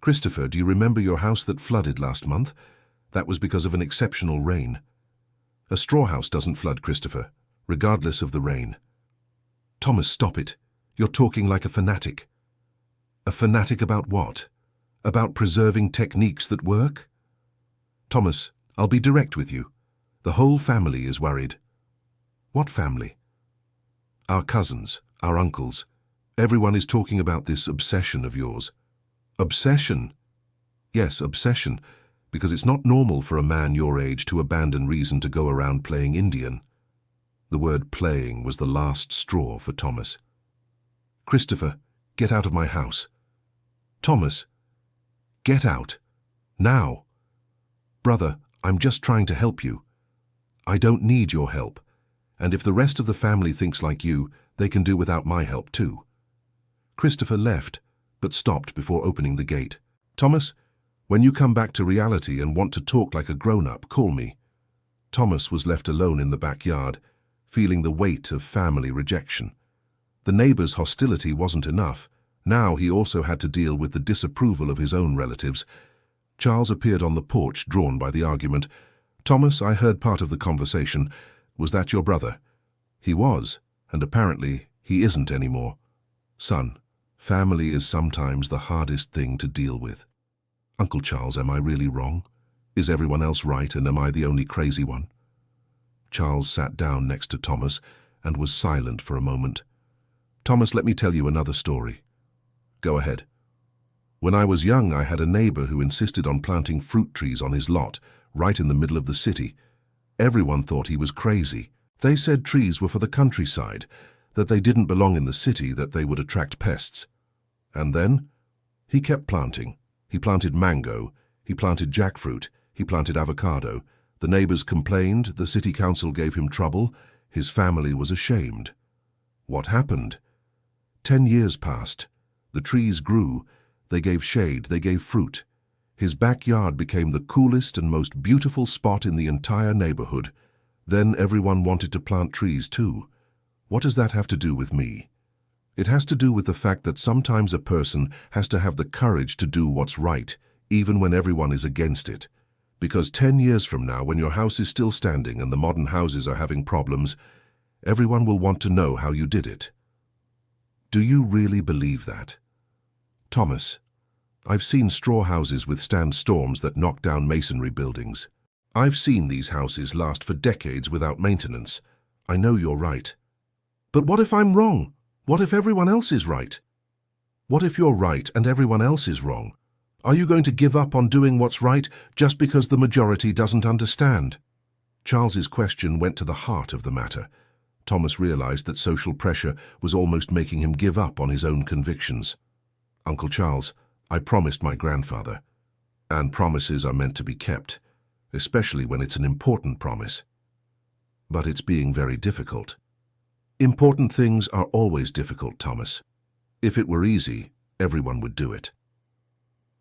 Christopher, do you remember your house that flooded last month? That was because of an exceptional rain. A straw house doesn't flood, Christopher, regardless of the rain. Thomas, stop it. You're talking like a fanatic. A fanatic about what? About preserving techniques that work? Thomas, I'll be direct with you. The whole family is worried. What family? Our cousins, our uncles. Everyone is talking about this obsession of yours. Obsession? Yes, obsession, because it's not normal for a man your age to abandon reason to go around playing Indian. The word playing was the last straw for Thomas. Christopher, get out of my house. Thomas, get out. Now. Brother, I'm just trying to help you. I don't need your help. And if the rest of the family thinks like you, they can do without my help too. Christopher left, but stopped before opening the gate. Thomas, when you come back to reality and want to talk like a grown-up, call me. Thomas was left alone in the backyard, feeling the weight of family rejection. The neighbors' hostility wasn't enough. Now he also had to deal with the disapproval of his own relatives. Charles appeared on the porch, drawn by the argument. Thomas, I heard part of the conversation. Was that your brother? He was, and apparently he isn't anymore. Son, family is sometimes the hardest thing to deal with. Uncle Charles, am I really wrong? Is everyone else right and am I the only crazy one? Charles sat down next to Thomas and was silent for a moment. Thomas, let me tell you another story. Go ahead. When I was young, I had a neighbor who insisted on planting fruit trees on his lot, right in the middle of the city. Everyone thought he was crazy. They said trees were for the countryside, that they didn't belong in the city, that they would attract pests. And then, he kept planting. He planted mango, he planted jackfruit, he planted avocado. The neighbors complained, the city council gave him trouble, his family was ashamed. What happened? 10 years passed. The trees grew, they gave shade, they gave fruit. His backyard became the coolest and most beautiful spot in the entire neighborhood. Then everyone wanted to plant trees too. What does that have to do with me? It has to do with the fact that sometimes a person has to have the courage to do what's right, even when everyone is against it. Because 10 years from now, when your house is still standing and the modern houses are having problems, everyone will want to know how you did it. Do you really believe that? Thomas, I've seen straw houses withstand storms that knock down masonry buildings. I've seen these houses last for decades without maintenance. I know you're right. But what if I'm wrong? What if everyone else is right? What if you're right and everyone else is wrong? Are you going to give up on doing what's right just because the majority doesn't understand? Charles's question went to the heart of the matter. Thomas realized that social pressure was almost making him give up on his own convictions. Uncle Charles, I promised my grandfather. And promises are meant to be kept, especially when it's an important promise. But it's being very difficult. Important things are always difficult, Thomas. If it were easy, everyone would do it.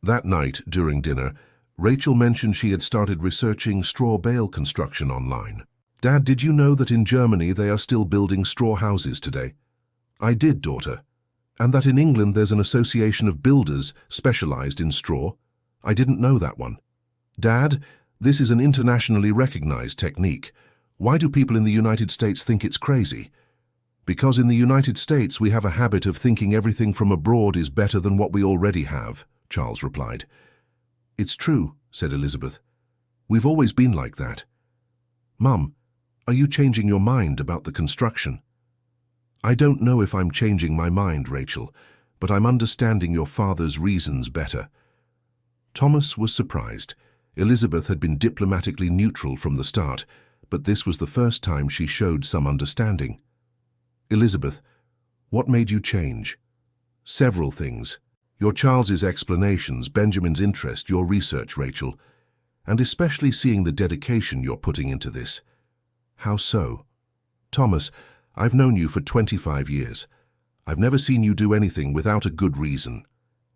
That night, during dinner, Rachel mentioned she had started researching straw bale construction online. Dad, did you know that in Germany they are still building straw houses today? I did, daughter. And that in England there's an association of builders specialized in straw? I didn't know that one. Dad, this is an internationally recognized technique. Why do people in the United States think it's crazy? Because in the United States we have a habit of thinking everything from abroad is better than what we already have, Charles replied. It's true, said Elizabeth. We've always been like that. Mum, are you changing your mind about the construction? I don't know if I'm changing my mind, Rachel, but I'm understanding your father's reasons better. Thomas was surprised. Elizabeth had been diplomatically neutral from the start, but this was the first time she showed some understanding. Elizabeth, what made you change? Several things. Your Charles's explanations, Benjamin's interest, your research, Rachel, and especially seeing the dedication you're putting into this. How so? Thomas, I've known you for 25 years. I've never seen you do anything without a good reason.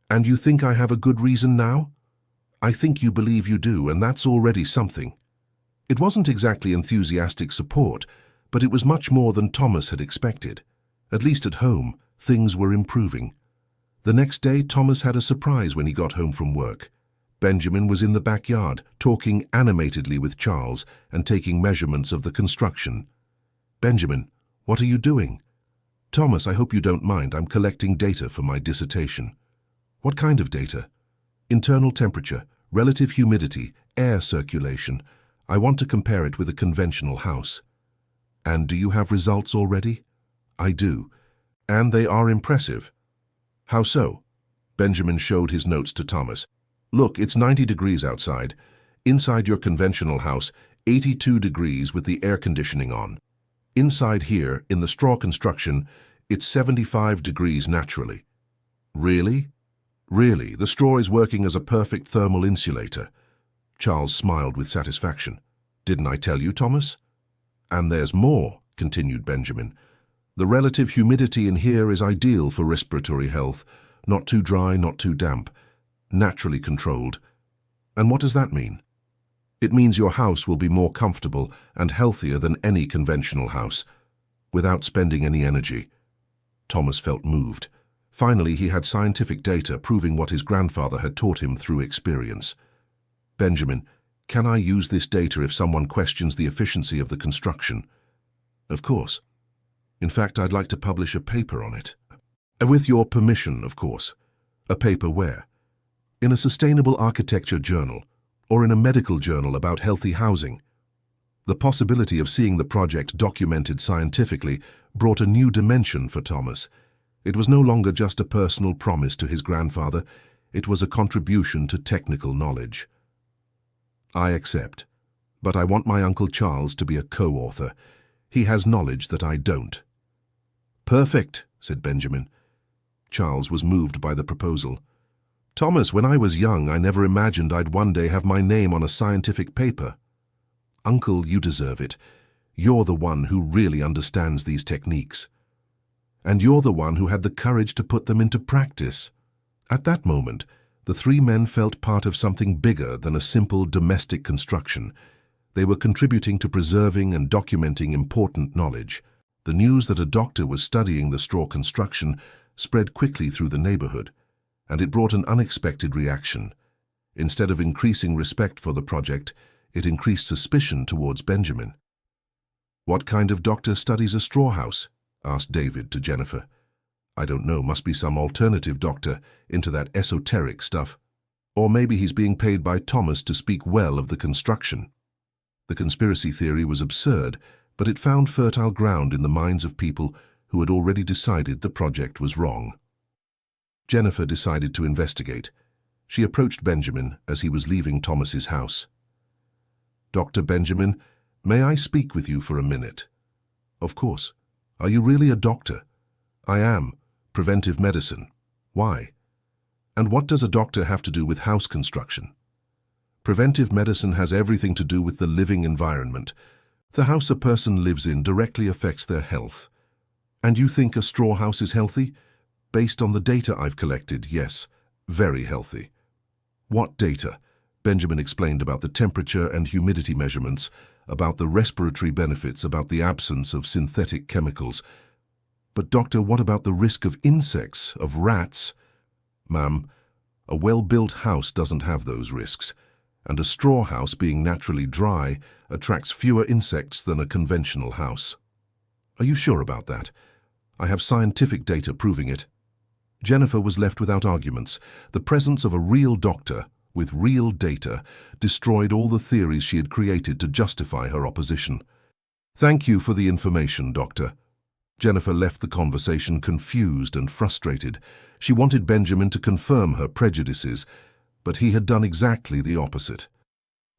And you think I have a good reason now? I think you believe you do, and that's already something. It wasn't exactly enthusiastic support, but it was much more than Thomas had expected. At least at home, things were improving. The next day, Thomas had a surprise when he got home from work. Benjamin was in the backyard, talking animatedly with Charles and taking measurements of the construction. "Benjamin, what are you doing?" "Thomas, I hope you don't mind. I'm collecting data for my dissertation." "What kind of data?" "Internal temperature, relative humidity, air circulation. I want to compare it with a conventional house." "And do you have results already?" "I do. And they are impressive." "How so?" Benjamin showed his notes to Thomas. "Look, it's 90 degrees outside. Inside your conventional house, 82 degrees with the air conditioning on. Inside here, in the straw construction, it's 75 degrees naturally." "Really?" "Really, the straw is working as a perfect thermal insulator." Charles smiled with satisfaction. "Didn't I tell you, Thomas?" "And there's more," continued Benjamin. "The relative humidity in here is ideal for respiratory health. Not too dry, not too damp. Naturally controlled." "And what does that mean?" "It means your house will be more comfortable and healthier than any conventional house, without spending any energy." Thomas felt moved. Finally, he had scientific data proving what his grandfather had taught him through experience. "Benjamin, can I use this data if someone questions the efficiency of the construction?" "Of course. In fact, I'd like to publish a paper on it." "With your permission, of course." "A paper where?" "In a sustainable architecture journal, or in a medical journal about healthy housing." The possibility of seeing the project documented scientifically brought a new dimension for Thomas. It was no longer just a personal promise to his grandfather, it was a contribution to technical knowledge. "I accept, but I want my Uncle Charles to be a co-author. He has knowledge that I don't." "Perfect," said Benjamin. Charles was moved by the proposal. "Thomas, when I was young, I never imagined I'd one day have my name on a scientific paper." "Uncle, you deserve it. You're the one who really understands these techniques. And you're the one who had the courage to put them into practice." At that moment, the three men felt part of something bigger than a simple domestic construction. They were contributing to preserving and documenting important knowledge. The news that a doctor was studying the straw construction spread quickly through the neighborhood, and it brought an unexpected reaction. Instead of increasing respect for the project, it increased suspicion towards Benjamin. "What kind of doctor studies a straw house?" asked David to Jennifer. "I don't know, must be some alternative doctor into that esoteric stuff. Or maybe he's being paid by Thomas to speak well of the construction." The conspiracy theory was absurd, but it found fertile ground in the minds of people who had already decided the project was wrong. Jennifer decided to investigate. She approached Benjamin as he was leaving Thomas's house. "Dr. Benjamin, may I speak with you for a minute?" "Of course. Are you really a doctor?" "I am. Preventive medicine." "Why?" "And what does a doctor have to do with house construction?" "Preventive medicine has everything to do with the living environment. The house a person lives in directly affects their health." "And you think a straw house is healthy?" "Based on the data I've collected, yes. Very healthy." "What data?" Benjamin explained about the temperature and humidity measurements, about the respiratory benefits, about the absence of synthetic chemicals. "But doctor, what about the risk of insects, of rats?" "Ma'am, a well-built house doesn't have those risks, and a straw house, being naturally dry, attracts fewer insects than a conventional house." "Are you sure about that?" "I have scientific data proving it." Jennifer was left without arguments. The presence of a real doctor, with real data, destroyed all the theories she had created to justify her opposition. "Thank you for the information, Doctor." Jennifer left the conversation confused and frustrated. She wanted Benjamin to confirm her prejudices, but he had done exactly the opposite.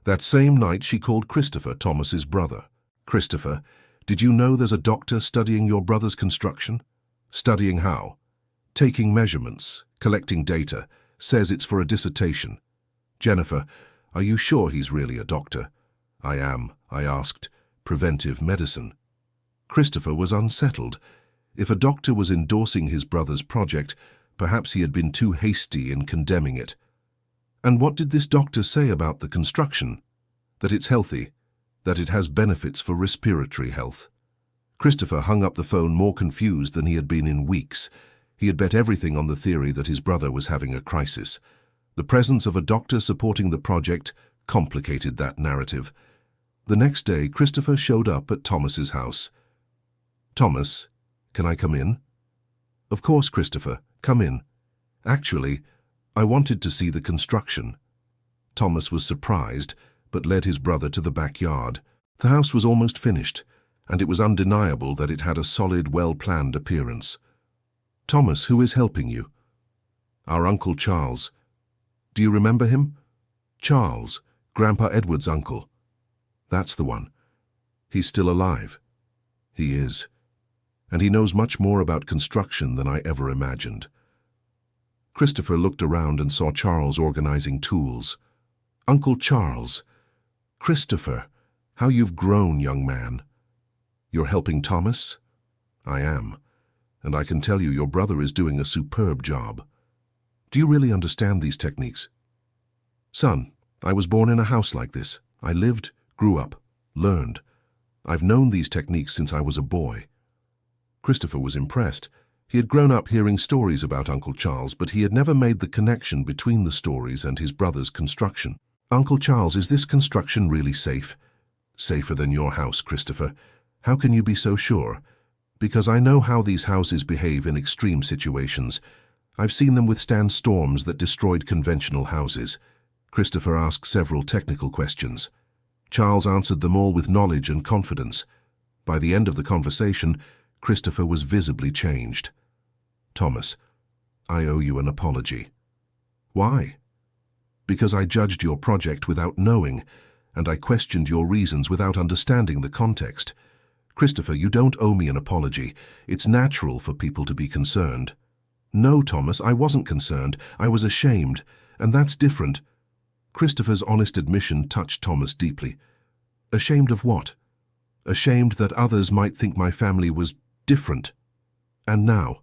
That same night she called Christopher, Thomas's brother. "Christopher, did you know there's a doctor studying your brother's construction?" "Studying how?" "Taking measurements, collecting data, says it's for a dissertation." "Jennifer, are you sure he's really a doctor?" "I am," I asked. "Preventive medicine." Christopher was unsettled. If a doctor was endorsing his brother's project, perhaps he had been too hasty in condemning it. And what did this doctor say about the construction? That it's healthy, that it has benefits for respiratory health. Christopher hung up the phone more confused than he had been in weeks. He had bet everything on the theory that his brother was having a crisis. The presence of a doctor supporting the project complicated that narrative. The next day, Christopher showed up at Thomas's house. "Thomas, can I come in?" "Of course, Christopher, come in. Actually, I wanted to see the construction." Thomas was surprised, but led his brother to the backyard. The house was almost finished, and it was undeniable that it had a solid, well-planned appearance. "Thomas, who is helping you?" "Our Uncle Charles." "Do you remember him?" "Charles, Grandpa Edward's uncle." "That's the one. He's still alive." "He is. And he knows much more about construction than I ever imagined." Christopher looked around and saw Charles organizing tools. "Uncle Charles." "Christopher, how you've grown, young man." "You're helping Thomas?" "I am. And I can tell you your brother is doing a superb job." "Do you really understand these techniques?" "Son, I was born in a house like this. I lived, grew up, learned. I've known these techniques since I was a boy." Christopher was impressed. He had grown up hearing stories about Uncle Charles, but he had never made the connection between the stories and his brother's construction. "Uncle Charles, is this construction really safe?" "Safer than your house, Christopher. How can you be so sure?" "Because I know how these houses behave in extreme situations. I've seen them withstand storms that destroyed conventional houses." Christopher asked several technical questions. Charles answered them all with knowledge and confidence. By the end of the conversation, Christopher was visibly changed. "Thomas, I owe you an apology." "Why?" "Because I judged your project without knowing, and I questioned your reasons without understanding the context. Christopher, you don't owe me an apology. It's natural for people to be concerned." "No, Thomas, I wasn't concerned. I was ashamed, and that's different." Christopher's honest admission touched Thomas deeply. "Ashamed of what?" "Ashamed that others might think my family was different." "And now?"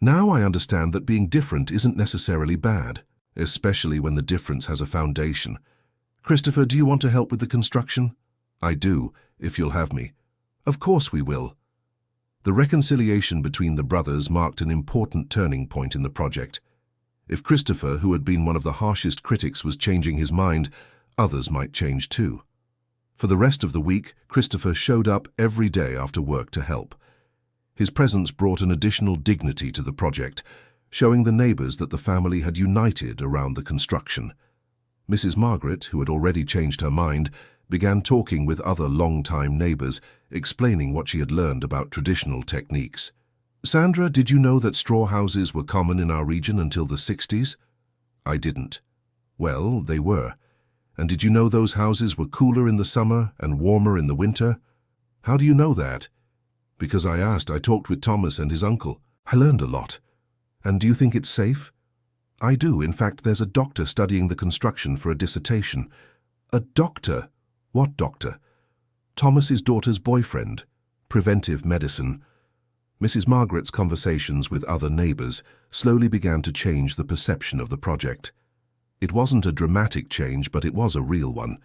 "Now I understand that being different isn't necessarily bad, especially when the difference has a foundation." "Christopher, do you want to help with the construction?" "I do, if you'll have me." "Of course we will." The reconciliation between the brothers marked an important turning point in the project. If Christopher, who had been one of the harshest critics, was changing his mind, others might change too. For the rest of the week, Christopher showed up every day after work to help. His presence brought an additional dignity to the project, showing the neighbors that the family had united around the construction. Mrs. Margaret, who had already changed her mind, began talking with other long-time neighbors, explaining what she had learned about traditional techniques. "Sandra, did you know that straw houses were common in our region until the 60s? "I didn't." "Well, they were. And did you know those houses were cooler in the summer and warmer in the winter?" "How do you know that?" "Because I asked. I talked with Thomas and his uncle. I learned a lot." "And do you think it's safe?" "I do. In fact, there's a doctor studying the construction for a dissertation." "A doctor? What doctor?" "Thomas's daughter's boyfriend. Preventive medicine." Mrs. Margaret's conversations with other neighbors slowly began to change the perception of the project. It wasn't a dramatic change, but it was a real one.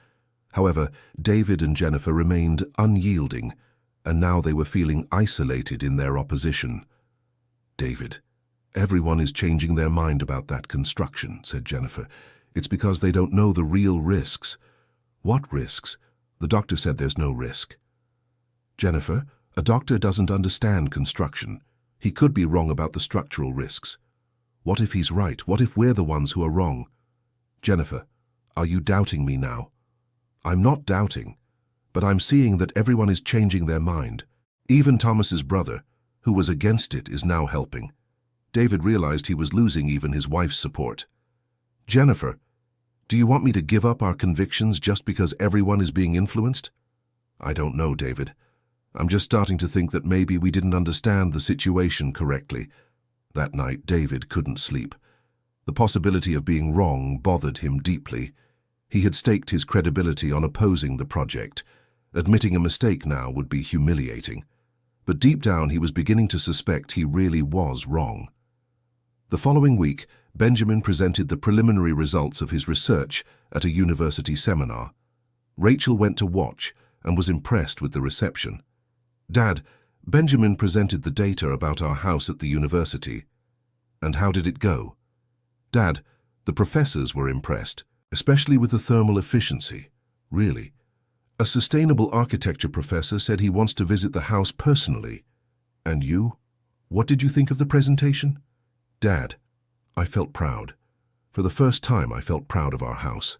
However, David and Jennifer remained unyielding, and now they were feeling isolated in their opposition. "David, everyone is changing their mind about that construction," said Jennifer. "It's because they don't know the real risks." "What risks? The doctor said there's no risk." "Jennifer, a doctor doesn't understand construction. He could be wrong about the structural risks." "What if he's right? What if we're the ones who are wrong?" "Jennifer, are you doubting me now?" "I'm not doubting, but I'm seeing that everyone is changing their mind. Even Thomas's brother, who was against it, is now helping." David realized he was losing even his wife's support. "Jennifer, do you want me to give up our convictions just because everyone is being influenced?" "I don't know, David. I'm just starting to think that maybe we didn't understand the situation correctly." That night, David couldn't sleep. The possibility of being wrong bothered him deeply. He had staked his credibility on opposing the project. Admitting a mistake now would be humiliating. But deep down, he was beginning to suspect he really was wrong. The following week, Benjamin presented the preliminary results of his research at a university seminar. Rachel went to watch and was impressed with the reception. "Dad, Benjamin presented the data about our house at the university. And how did it go?" "Dad, the professors were impressed, especially with the thermal efficiency." "Really? A sustainable architecture professor said he wants to visit the house personally. And you? What did you think of the presentation?" "Dad, I felt proud. For the first time, I felt proud of our house."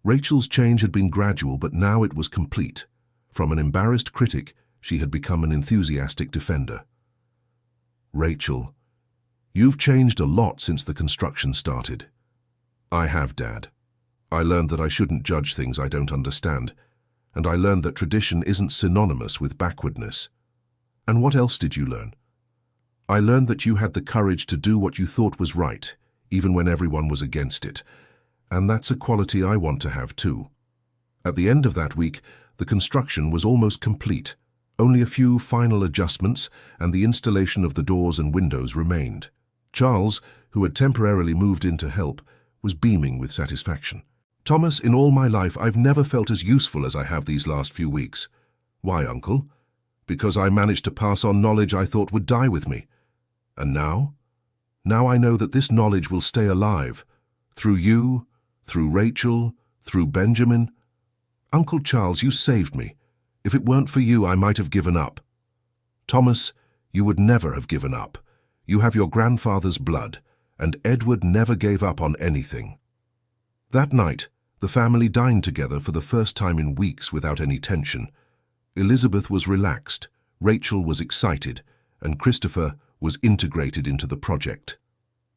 Rachel's change had been gradual, but now it was complete. From an embarrassed critic, she had become an enthusiastic defender. "Rachel, you've changed a lot since the construction started." "I have, Dad. I learned that I shouldn't judge things I don't understand, and I learned that tradition isn't synonymous with backwardness." "And what else did you learn?" "I learned that you had the courage to do what you thought was right, even when everyone was against it. And that's a quality I want to have too." At the end of that week, the construction was almost complete. Only a few final adjustments and the installation of the doors and windows remained. Charles, who had temporarily moved in to help, was beaming with satisfaction. "Thomas, in all my life, I've never felt as useful as I have these last few weeks." "Why, Uncle?" "Because I managed to pass on knowledge I thought would die with me. And now? Now I know that this knowledge will stay alive. Through you, through Rachel, through Benjamin. Uncle Charles, you saved me. If it weren't for you, I might have given up." "Thomas, you would never have given up. You have your grandfather's blood, and Edward never gave up on anything." That night, the family dined together for the first time in weeks without any tension. Elizabeth was relaxed, Rachel was excited, and Christopher was integrated into the project.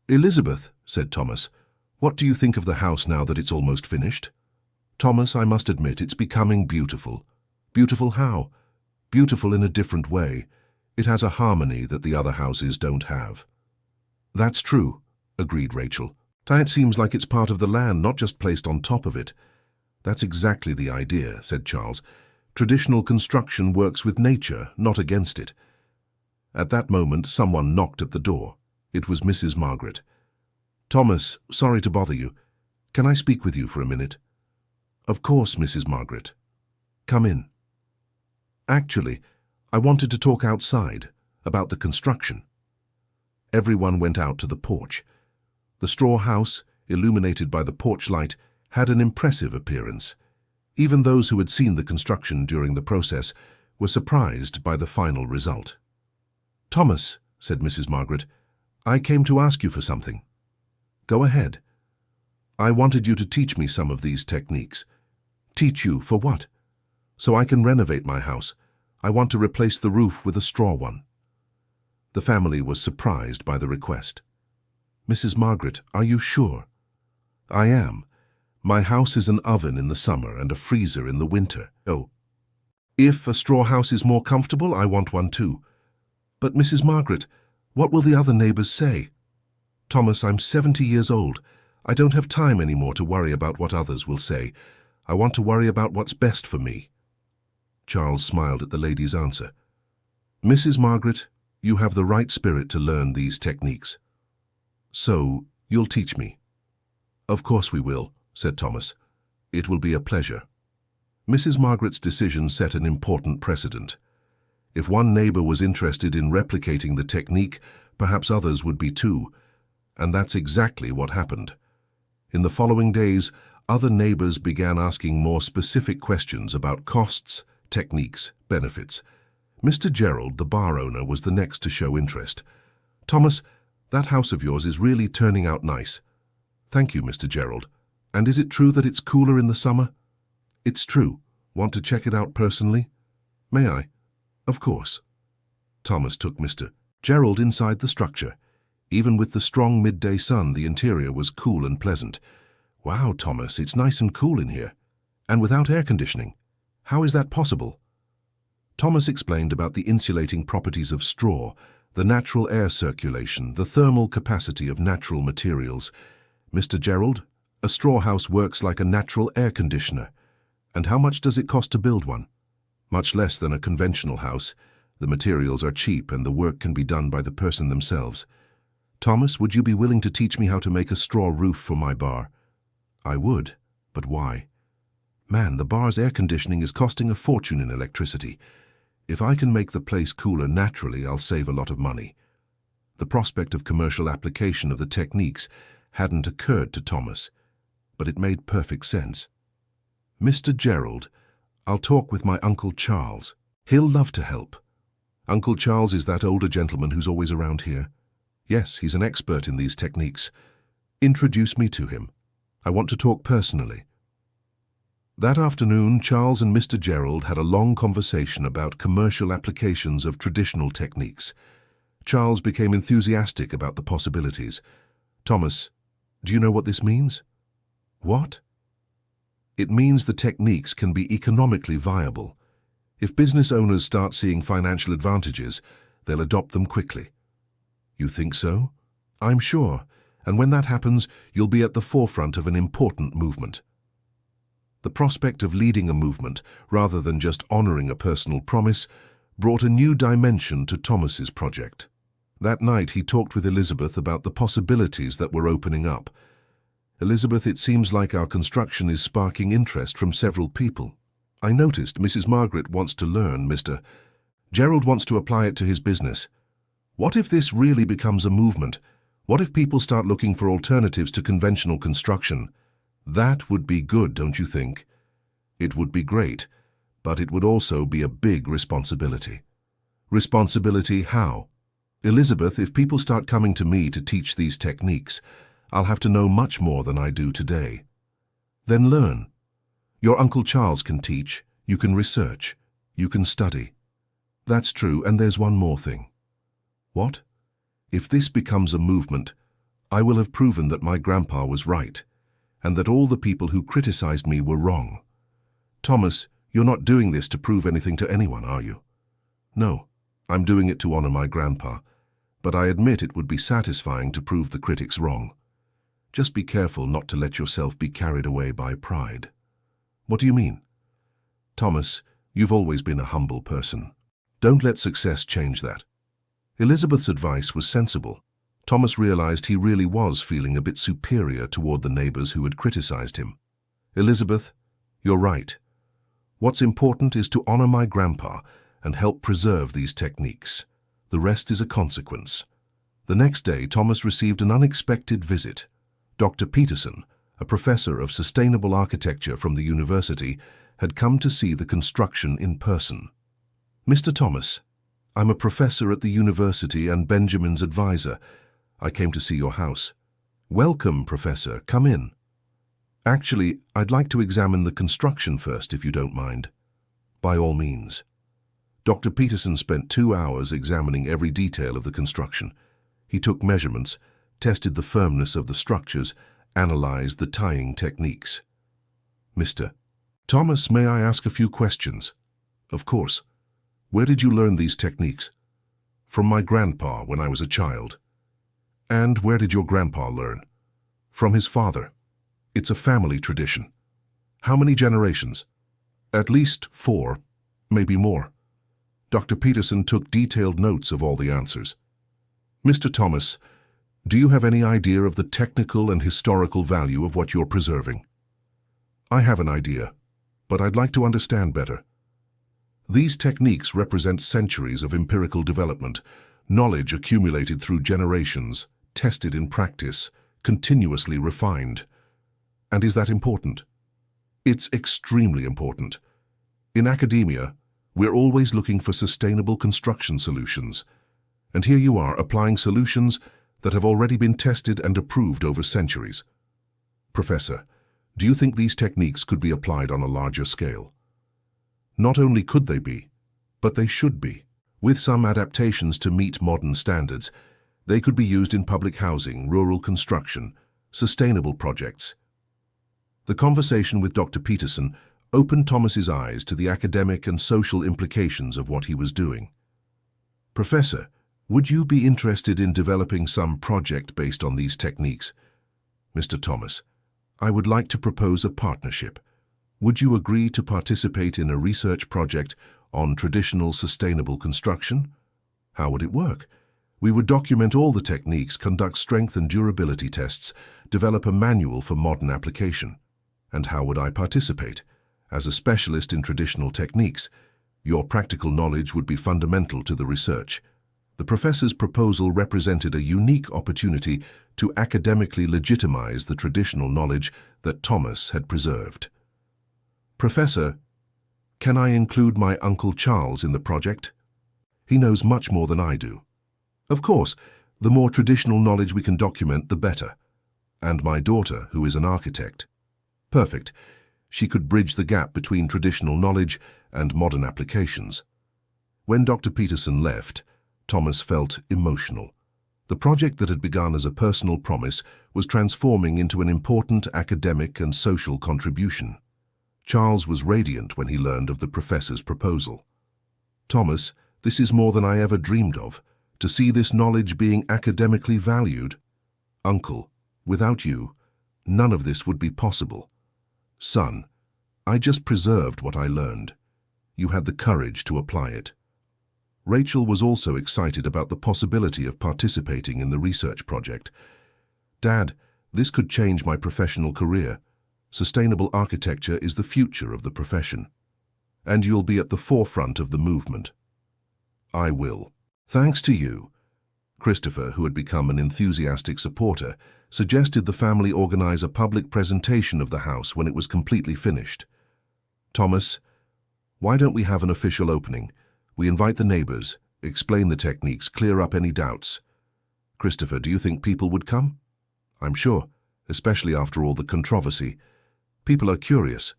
"Elizabeth," said Thomas, "what do you think of the house now that it's almost finished?" "Thomas, I must admit it's becoming beautiful." "Beautiful how?" "Beautiful in a different way. It has a harmony that the other houses don't have." "That's true," agreed Rachel. "It seems like it's part of the land, not just placed on top of it." "That's exactly the idea," said Charles. "Traditional construction works with nature, not against it." At that moment, someone knocked at the door. It was Mrs. Margaret. "Thomas, sorry to bother you. Can I speak with you for a minute?" "Of course, Mrs. Margaret. Come in." "Actually, I wanted to talk outside, about the construction." Everyone went out to the porch. The straw house, illuminated by the porch light, had an impressive appearance. Even those who had seen the construction during the process were surprised by the final result. "Thomas," said Mrs. Margaret, "I came to ask you for something." "Go ahead." "I wanted you to teach me some of these techniques." "Teach you for what?" "So I can renovate my house. I want to replace the roof with a straw one." The family was surprised by the request. "Mrs. Margaret, are you sure?" "I am. My house is an oven in the summer and a freezer in the winter." "Oh. If a straw house is more comfortable, I want one too." "But Mrs. Margaret, what will the other neighbors say?" "Thomas, I'm 70 years old. I don't have time anymore to worry about what others will say. I want to worry about what's best for me." Charles smiled at the lady's answer. "Mrs. Margaret, you have the right spirit to learn these techniques. So, you'll teach me?" "Of course we will," said Thomas. "It will be a pleasure." Mrs. Margaret's decision set an important precedent. If one neighbor was interested in replicating the technique, perhaps others would be too. And that's exactly what happened. In the following days, other neighbors began asking more specific questions about costs, techniques, benefits. Mr. Gerald, the bar owner, was the next to show interest. "Thomas, that house of yours is really turning out nice." "Thank you, Mr. Gerald. And is it true that it's cooler in the summer?" "It's true. Want to check it out personally?" "May I?" "Of course." Thomas took Mr. Gerald inside the structure. Even with the strong midday sun, the interior was cool and pleasant. "Wow, Thomas, it's nice and cool in here. And without air conditioning. How is that possible?" Thomas explained about the insulating properties of straw, the natural air circulation, the thermal capacity of natural materials. "Mr. Gerald, a straw house works like a natural air conditioner. And how much does it cost to build one?" "Much less than a conventional house. The materials are cheap and the work can be done by the person themselves." Thomas, would you be willing to teach me how to make a straw roof for my bar? I would, but why? Man, the bar's air conditioning is costing a fortune in electricity. If I can make the place cooler naturally, I'll save a lot of money. The prospect of commercial application of the techniques hadn't occurred to Thomas, but it made perfect sense. Mr. Gerald, I'll talk with my Uncle Charles. He'll love to help. Uncle Charles is that older gentleman who's always around here. Yes, he's an expert in these techniques. Introduce me to him. I want to talk personally. That afternoon, Charles and Mr. Gerald had a long conversation about commercial applications of traditional techniques. Charles became enthusiastic about the possibilities. Thomas, do you know what this means? What? It means the techniques can be economically viable. If business owners start seeing financial advantages, they'll adopt them quickly. You think so? I'm sure, and when that happens, you'll be at the forefront of an important movement. The prospect of leading a movement, rather than just honoring a personal promise, brought a new dimension to Thomas's project. That night he talked with Elizabeth about the possibilities that were opening up. Elizabeth, it seems like our construction is sparking interest from several people. I noticed Mrs. Margaret wants to learn, Mr. Gerald wants to apply it to his business. What if this really becomes a movement? What if people start looking for alternatives to conventional construction? That would be good, don't you think? It would be great, but it would also be a big responsibility. Responsibility how? Elizabeth, if people start coming to me to teach these techniques, I'll have to know much more than I do today. Then learn. Your Uncle Charles can teach, you can research, you can study. That's true, and there's one more thing. What? If this becomes a movement, I will have proven that my grandpa was right, and that all the people who criticized me were wrong. Thomas, you're not doing this to prove anything to anyone, are you? No, I'm doing it to honor my grandpa, but I admit it would be satisfying to prove the critics wrong. Just be careful not to let yourself be carried away by pride. What do you mean? Thomas, you've always been a humble person. Don't let success change that. Elizabeth's advice was sensible. Thomas realized he really was feeling a bit superior toward the neighbors who had criticized him. Elizabeth, you're right. What's important is to honor my grandpa and help preserve these techniques. The rest is a consequence. The next day, Thomas received an unexpected visit. Dr. Peterson, a professor of sustainable architecture from the university, had come to see the construction in person. Mr. Thomas, I'm a professor at the university and Benjamin's advisor. I came to see your house. Welcome, Professor. Come in. Actually, I'd like to examine the construction first, if you don't mind. By all means. Dr. Peterson spent 2 hours examining every detail of the construction. He took measurements, tested the firmness of the structures, analyzed the tying techniques. Mr. Thomas, may I ask a few questions? Of course. Where did you learn these techniques? From my grandpa when I was a child. And where did your grandpa learn? From his father. It's a family tradition. How many generations? At least 4, maybe more. Dr. Peterson took detailed notes of all the answers. Mr. Thomas, do you have any idea of the technical and historical value of what you're preserving? I have an idea, but I'd like to understand better. These techniques represent centuries of empirical development, knowledge accumulated through generations, tested in practice, continuously refined. And is that important? It's extremely important. In academia, we're always looking for sustainable construction solutions. And here you are applying solutions that have already been tested and approved over centuries. Professor, do you think these techniques could be applied on a larger scale? Not only could they be, but they should be. With some adaptations to meet modern standards, they could be used in public housing, rural construction, sustainable projects. The conversation with Dr. Peterson opened Thomas's eyes to the academic and social implications of what he was doing. Professor, would you be interested in developing some project based on these techniques? Mr. Thomas, I would like to propose a partnership. Would you agree to participate in a research project on traditional sustainable construction? How would it work? We would document all the techniques, conduct strength and durability tests, develop a manual for modern application. And how would I participate? As a specialist in traditional techniques, your practical knowledge would be fundamental to the research. The professor's proposal represented a unique opportunity to academically legitimize the traditional knowledge that Thomas had preserved. Professor, can I include my Uncle Charles in the project? He knows much more than I do. Of course, the more traditional knowledge we can document, the better. And my daughter, who is an architect. Perfect. She could bridge the gap between traditional knowledge and modern applications. When Dr. Peterson left, Thomas felt emotional. The project that had begun as a personal promise was transforming into an important academic and social contribution. Charles was radiant when he learned of the professor's proposal. Thomas, this is more than I ever dreamed of, to see this knowledge being academically valued. Uncle, without you, none of this would be possible. Son, I just preserved what I learned. You had the courage to apply it. Rachel was also excited about the possibility of participating in the research project. Dad, this could change my professional career. Sustainable architecture is the future of the profession. And you'll be at the forefront of the movement. I will. Thanks to you. Christopher, who had become an enthusiastic supporter, suggested the family organize a public presentation of the house when it was completely finished. Thomas, why don't we have an official opening? We invite the neighbors, explain the techniques, clear up any doubts. Christopher, do you think people would come? I'm sure, especially after all the controversy. People are curious.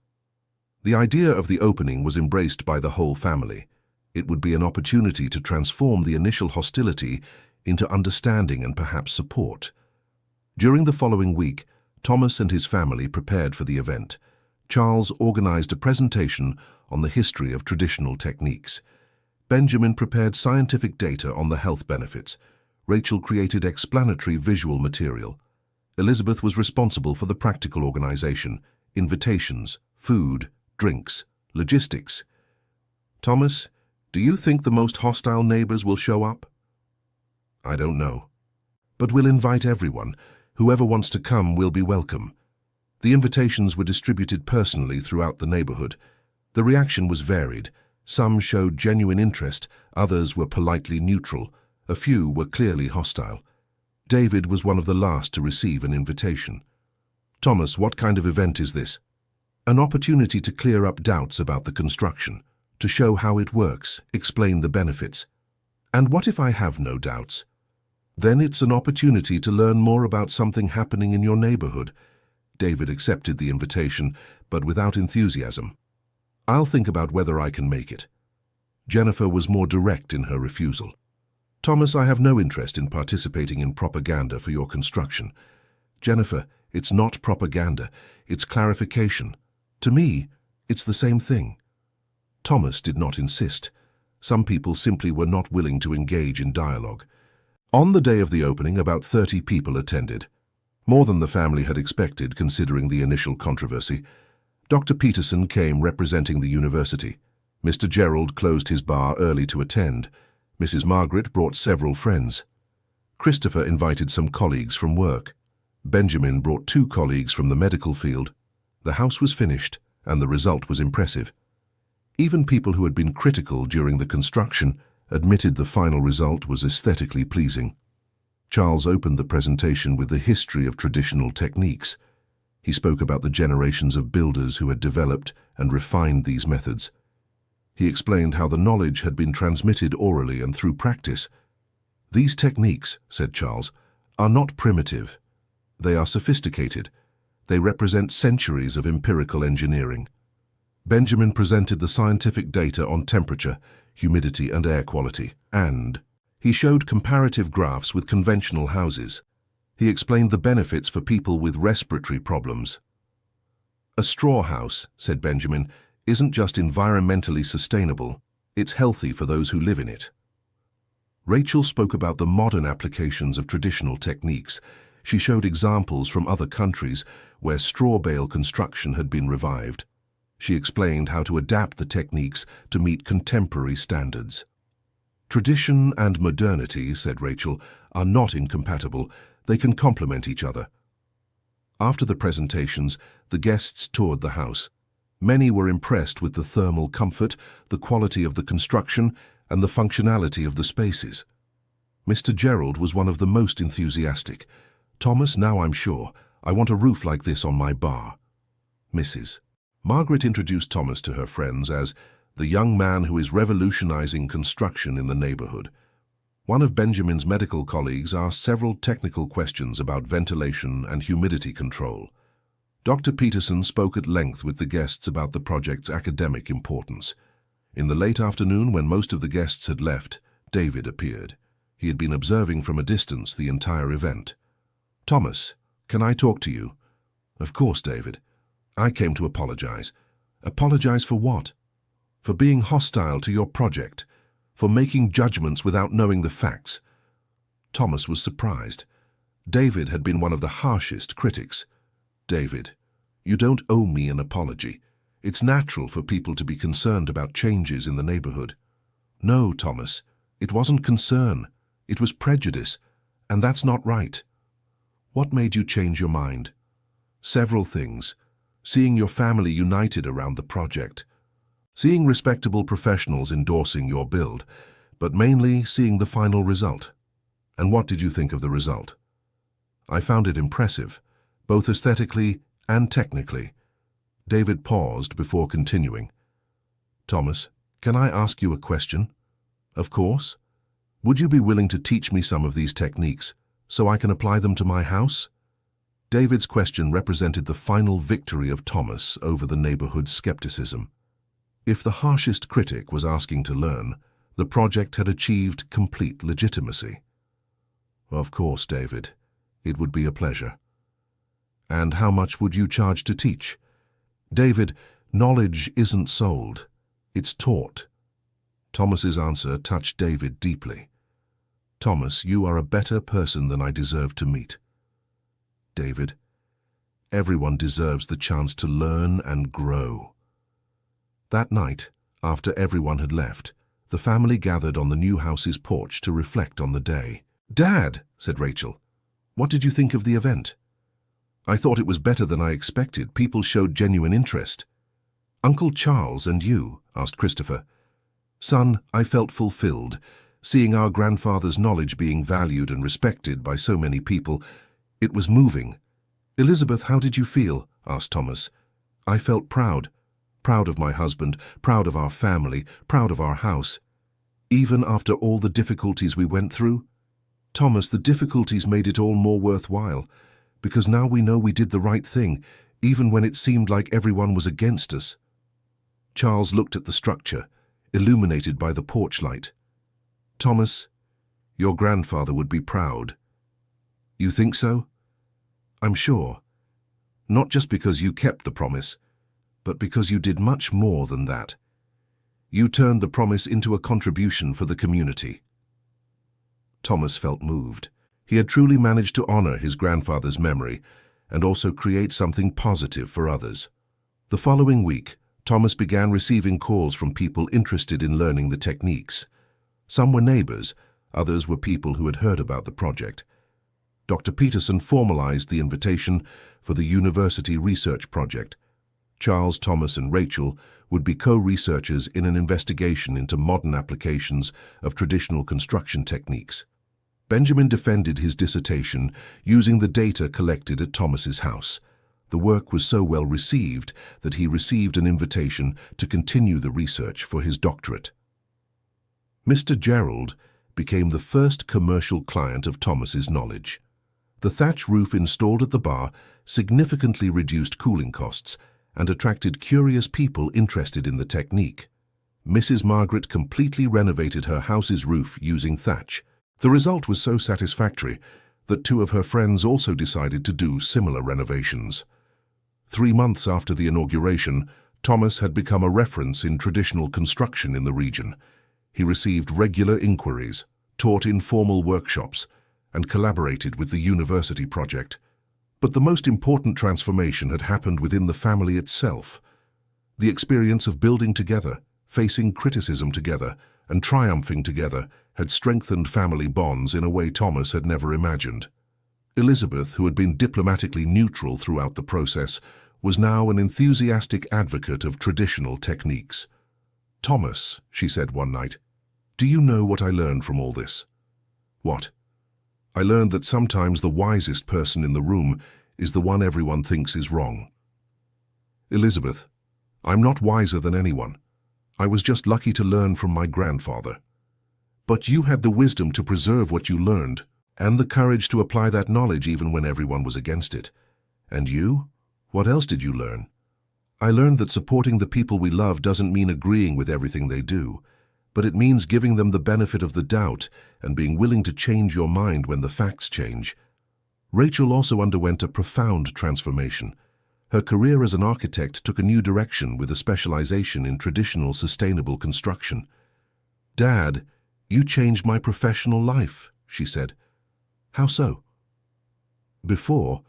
The idea of the opening was embraced by the whole family. It would be an opportunity to transform the initial hostility into understanding and perhaps support. During the following week, Thomas and his family prepared for the event. Charles organized a presentation on the history of traditional techniques. Benjamin prepared scientific data on the health benefits. Rachel created explanatory visual material. Elizabeth was responsible for the practical organization, invitations, food, drinks, logistics. Thomas, do you think the most hostile neighbors will show up? I don't know. But we'll invite everyone. Whoever wants to come will be welcome. The invitations were distributed personally throughout the neighborhood. The reaction was varied. Some showed genuine interest, others were politely neutral, a few were clearly hostile. David was one of the last to receive an invitation. Thomas, what kind of event is this? An opportunity to clear up doubts about the construction, to show how it works, explain the benefits. And what if I have no doubts? Then it's an opportunity to learn more about something happening in your neighborhood. David accepted the invitation, but without enthusiasm. I'll think about whether I can make it. Jennifer was more direct in her refusal. Thomas, I have no interest in participating in propaganda for your construction. Jennifer, it's not propaganda, it's clarification. To me, it's the same thing. Thomas did not insist. Some people simply were not willing to engage in dialogue. On the day of the opening, about 30 people attended. More than the family had expected, considering the initial controversy. Dr. Peterson came representing the university. Mr. Gerald closed his bar early to attend. Mrs. Margaret brought several friends. Christopher invited some colleagues from work. Benjamin brought 2 colleagues from the medical field. The house was finished, and the result was impressive. Even people who had been critical during the construction admitted the final result was aesthetically pleasing. Charles opened the presentation with the history of traditional techniques. He spoke about the generations of builders who had developed and refined these methods. He explained how the knowledge had been transmitted orally and through practice. These techniques, said Charles, are not primitive. They are sophisticated. They represent centuries of empirical engineering. Benjamin presented the scientific data on temperature, humidity, and air quality, and he showed comparative graphs with conventional houses. He explained the benefits for people with respiratory problems. A straw house, said Benjamin, isn't just environmentally sustainable, it's healthy for those who live in it. Rachel spoke about the modern applications of traditional techniques. She showed examples from other countries where straw bale construction had been revived. She explained how to adapt the techniques to meet contemporary standards. Tradition and modernity, said Rachel, are not incompatible. They can complement each other. After the presentations, the guests toured the house. Many were impressed with the thermal comfort, the quality of the construction, and the functionality of the spaces. Mr. Gerald was one of the most enthusiastic. Thomas, now I'm sure, I want a roof like this on my bar. Mrs. Margaret introduced Thomas to her friends as the young man who is revolutionizing construction in the neighborhood. One of Benjamin's medical colleagues asked several technical questions about ventilation and humidity control. Dr. Peterson spoke at length with the guests about the project's academic importance. In the late afternoon, when most of the guests had left, David appeared. He had been observing from a distance the entire event. "Thomas, can I talk to you?" "Of course, David. I came to apologize." "Apologize for what?" "For being hostile to your project, for making judgments without knowing the facts." Thomas was surprised. David had been one of the harshest critics. "David, you don't owe me an apology. It's natural for people to be concerned about changes in the neighborhood." "No, Thomas, it wasn't concern. It was prejudice, and that's not right." "What made you change your mind?" "Several things. Seeing your family united around the project. Seeing respectable professionals endorsing your build, but mainly seeing the final result." "And what did you think of the result?" "I found it impressive, both aesthetically and technically." David paused before continuing. "Thomas, can I ask you a question?" "Of course. Would you be willing to teach me some of these techniques so I can apply them to my house?" David's question represented the final victory of Thomas over the neighborhood's skepticism. If the harshest critic was asking to learn, the project had achieved complete legitimacy. "Of course, David. It would be a pleasure." "And how much would you charge to teach?" "David, knowledge isn't sold. It's taught." Thomas's answer touched David deeply. "Thomas, you are a better person than I deserve to meet." "David, everyone deserves the chance to learn and grow." That night, after everyone had left, the family gathered on the new house's porch to reflect on the day. "Dad," said Rachel, "what did you think of the event?" "I thought it was better than I expected. People showed genuine interest." "Uncle Charles and you?" asked Christopher. "Son, I felt fulfilled, seeing our grandfather's knowledge being valued and respected by so many people. It was moving." "Elizabeth, how did you feel?" asked Thomas. "I felt proud. Proud of my husband, proud of our family, proud of our house. Even after all the difficulties we went through?" "Thomas, the difficulties made it all more worthwhile, because now we know we did the right thing, even when it seemed like everyone was against us." Charles looked at the structure, illuminated by the porch light. "Thomas, your grandfather would be proud." "You think so?" "I'm sure. Not just because you kept the promise, but because you did much more than that. You turned the promise into a contribution for the community." Thomas felt moved. He had truly managed to honor his grandfather's memory and also create something positive for others. The following week, Thomas began receiving calls from people interested in learning the techniques. Some were neighbors, others were people who had heard about the project. Dr. Peterson formalized the invitation for the university research project. Charles, Thomas, and Rachel would be co-researchers in an investigation into modern applications of traditional construction techniques. Benjamin defended his dissertation using the data collected at Thomas's house. The work was so well received that he received an invitation to continue the research for his doctorate. Mr. Gerald became the first commercial client of Thomas's knowledge. The thatch roof installed at the bar significantly reduced cooling costs and attracted curious people interested in the technique. Mrs. Margaret completely renovated her house's roof using thatch. The result was so satisfactory that two of her friends also decided to do similar renovations. 3 months after the inauguration, Thomas had become a reference in traditional construction in the region. He received regular inquiries, taught informal workshops, and collaborated with the university project. But the most important transformation had happened within the family itself. The experience of building together, facing criticism together, and triumphing together had strengthened family bonds in a way Thomas had never imagined. Elizabeth, who had been diplomatically neutral throughout the process, was now an enthusiastic advocate of traditional techniques. "Thomas," she said one night, "do you know what I learned from all this?" "What?" "I learned that sometimes the wisest person in the room is the one everyone thinks is wrong." "Elizabeth, I'm not wiser than anyone. I was just lucky to learn from my grandfather." "But you had the wisdom to preserve what you learned, and the courage to apply that knowledge even when everyone was against it. And you? What else did you learn?" "I learned that supporting the people we love doesn't mean agreeing with everything they do, but it means giving them the benefit of the doubt and being willing to change your mind when the facts change." Rachel also underwent a profound transformation. Her career as an architect took a new direction with a specialization in traditional sustainable construction. "Dad, you changed my professional life," she said. "How so?" "Before,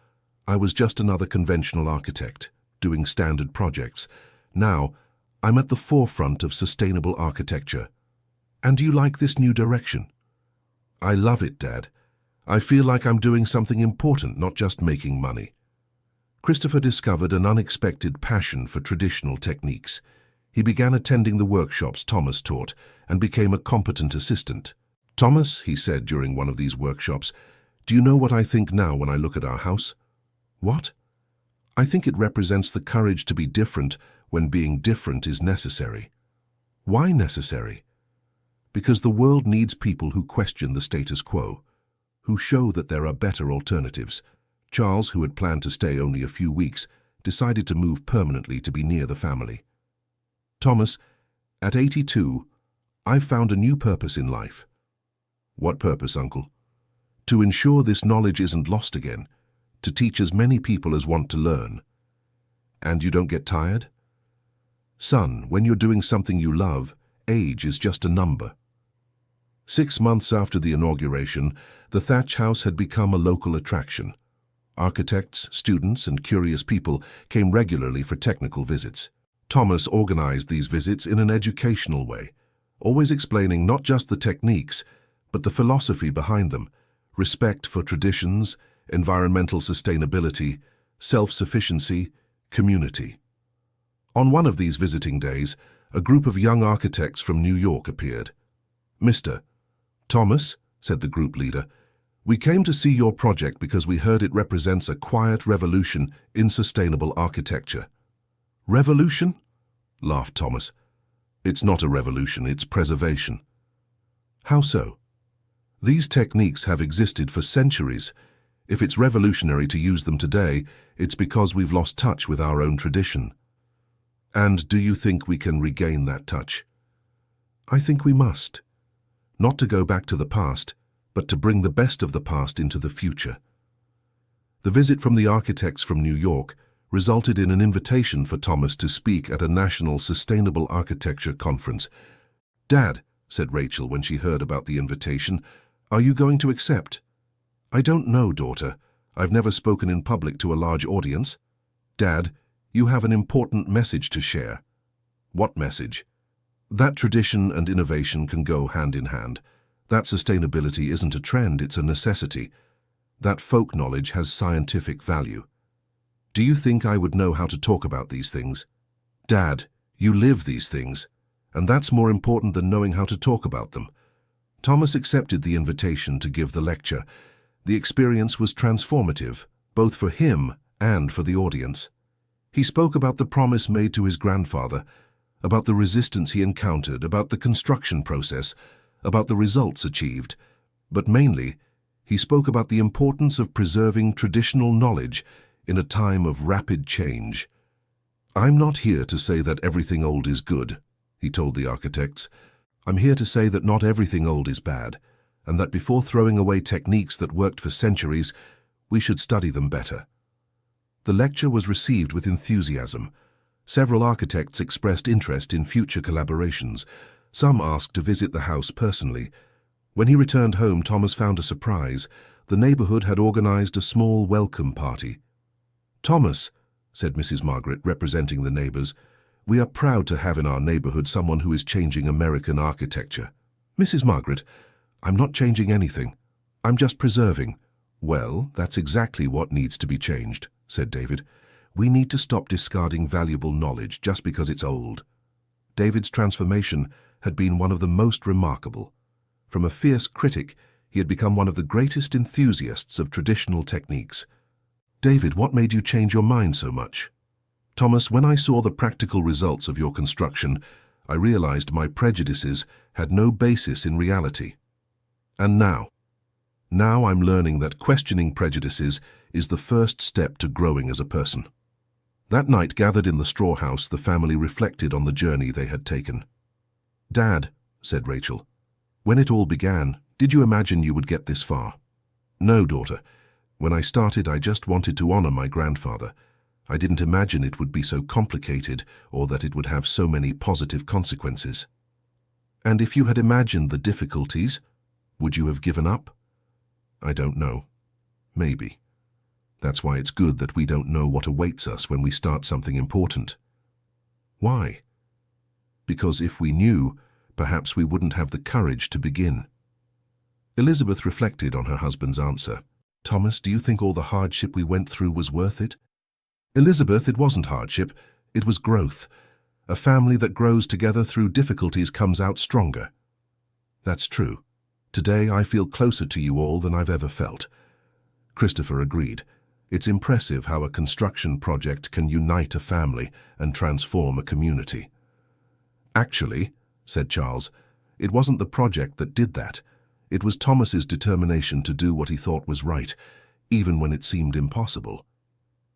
I was just another conventional architect, doing standard projects. Now, I'm at the forefront of sustainable architecture. And do you like this new direction?" "I love it, Dad. I feel like I'm doing something important, not just making money." Christopher discovered an unexpected passion for traditional techniques. He began attending the workshops Thomas taught and became a competent assistant. "Thomas," he said during one of these workshops, "do you know what I think now when I look at our house?" "What?" "I think it represents the courage to be different when being different is necessary." "Why necessary?" "Because the world needs people who question the status quo, who show that there are better alternatives." Charles, who had planned to stay only a few weeks, decided to move permanently to be near the family. "Thomas, at 82, I've found a new purpose in life." "What purpose, Uncle?" "To ensure this knowledge isn't lost again, to teach as many people as want to learn." "And you don't get tired?" "Son, when you're doing something you love, age is just a number." 6 months after the inauguration, the Thatch House had become a local attraction. Architects, students, and curious people came regularly for technical visits. Thomas organized these visits in an educational way, always explaining not just the techniques, but the philosophy behind them: respect for traditions, environmental sustainability, self-sufficiency, community. On one of these visiting days, a group of young architects from New York appeared. "Mr. Thomas," said the group leader, "we came to see your project because we heard it represents a quiet revolution in sustainable architecture." "Revolution?" laughed Thomas. "It's not a revolution, it's preservation." "How so?" "These techniques have existed for centuries. If it's revolutionary to use them today, it's because we've lost touch with our own tradition." "And do you think we can regain that touch?" "I think we must. Not to go back to the past, but to bring the best of the past into the future." The visit from the architects from New York resulted in an invitation for Thomas to speak at a national sustainable architecture conference. "Dad," said Rachel when she heard about the invitation, "are you going to accept?" "I don't know, daughter. I've never spoken in public to a large audience." "Dad, you have an important message to share." "What message?" "That tradition and innovation can go hand in hand. That sustainability isn't a trend, it's a necessity. That folk knowledge has scientific value. Do you think I would know how to talk about these things?" "Dad, you live these things, and that's more important than knowing how to talk about them." Thomas accepted the invitation to give the lecture. The experience was transformative, both for him and for the audience. He spoke about the promise made to his grandfather, about the resistance he encountered, about the construction process, about the results achieved, but mainly, he spoke about the importance of preserving traditional knowledge in a time of rapid change. "I'm not here to say that everything old is good," he told the architects. "I'm here to say that not everything old is bad, and that before throwing away techniques that worked for centuries, we should study them better." The lecture was received with enthusiasm. Several architects expressed interest in future collaborations. Some asked to visit the house personally. When he returned home, Thomas found a surprise. The neighborhood had organized a small welcome party. "Thomas," said Mrs. Margaret, representing the neighbors, We are proud to have in our neighborhood someone who is changing American architecture. Mrs. Margaret, I'm not changing anything. I'm just preserving. Well, that's exactly what needs to be changed, said David. We need to stop discarding valuable knowledge just because it's old. David's transformation had been one of the most remarkable. From a fierce critic, he had become one of the greatest enthusiasts of traditional techniques. David, what made you change your mind so much? Thomas, when I saw the practical results of your construction, I realized my prejudices had no basis in reality. And now I'm learning that questioning prejudices is the first step to growing as a person. That night, gathered in the straw house, the family reflected on the journey they had taken. Dad, said Rachel, when it all began, did you imagine you would get this far? No, daughter. When I started, I just wanted to honor my grandfather. I didn't imagine it would be so complicated or that it would have so many positive consequences. And if you had imagined the difficulties, would you have given up? I don't know. Maybe. That's why it's good that we don't know what awaits us when we start something important. Why? Because if we knew, perhaps we wouldn't have the courage to begin. Elizabeth reflected on her husband's answer. Thomas, do you think all the hardship we went through was worth it? Elizabeth, it wasn't hardship, it was growth. A family that grows together through difficulties comes out stronger. That's true. Today I feel closer to you all than I've ever felt. Christopher agreed. It's impressive how a construction project can unite a family and transform a community. Actually, said Charles, it wasn't the project that did that. It was Thomas's determination to do what he thought was right, even when it seemed impossible.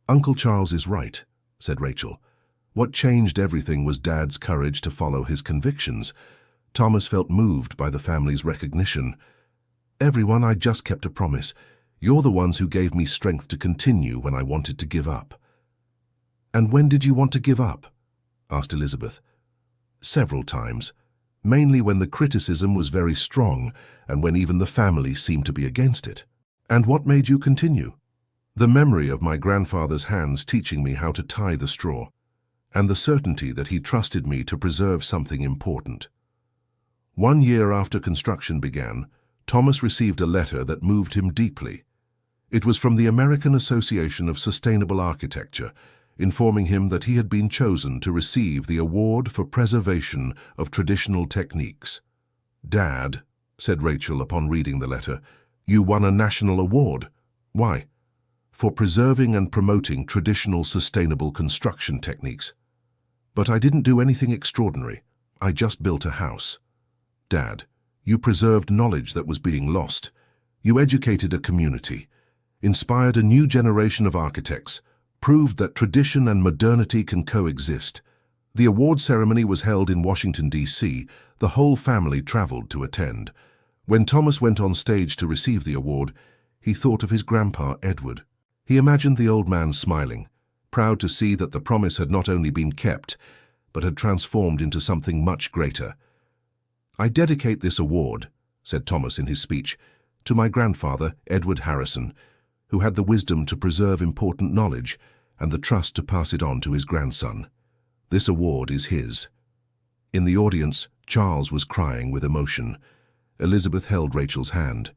Uncle Charles is right, said Rachel. What changed everything was Dad's courage to follow his convictions. Thomas felt moved by the family's recognition. Everyone, I just kept a promise. You're the ones who gave me strength to continue when I wanted to give up. And when did you want to give up? Asked Elizabeth. Several times, mainly when the criticism was very strong and when even the family seemed to be against it. And what made you continue? The memory of my grandfather's hands teaching me how to tie the straw, and the certainty that he trusted me to preserve something important. 1 year after construction began, Thomas received a letter that moved him deeply. It was from the American Association of Sustainable Architecture, informing him that he had been chosen to receive the Award for Preservation of Traditional Techniques. Dad, said Rachel upon reading the letter, you won a national award. Why? For preserving and promoting traditional sustainable construction techniques. But I didn't do anything extraordinary. I just built a house. Dad, you preserved knowledge that was being lost. You educated a community, inspired a new generation of architects, proved that tradition and modernity can coexist. The award ceremony was held in Washington, D.C. The whole family traveled to attend. When Thomas went on stage to receive the award, he thought of his grandpa, Edward. He imagined the old man smiling, proud to see that the promise had not only been kept, but had transformed into something much greater. I dedicate this award, said Thomas in his speech, to my grandfather, Edward Harrison, who had the wisdom to preserve important knowledge and the trust to pass it on to his grandson. This award is his. In the audience, Charles was crying with emotion. Elizabeth held Rachel's hand.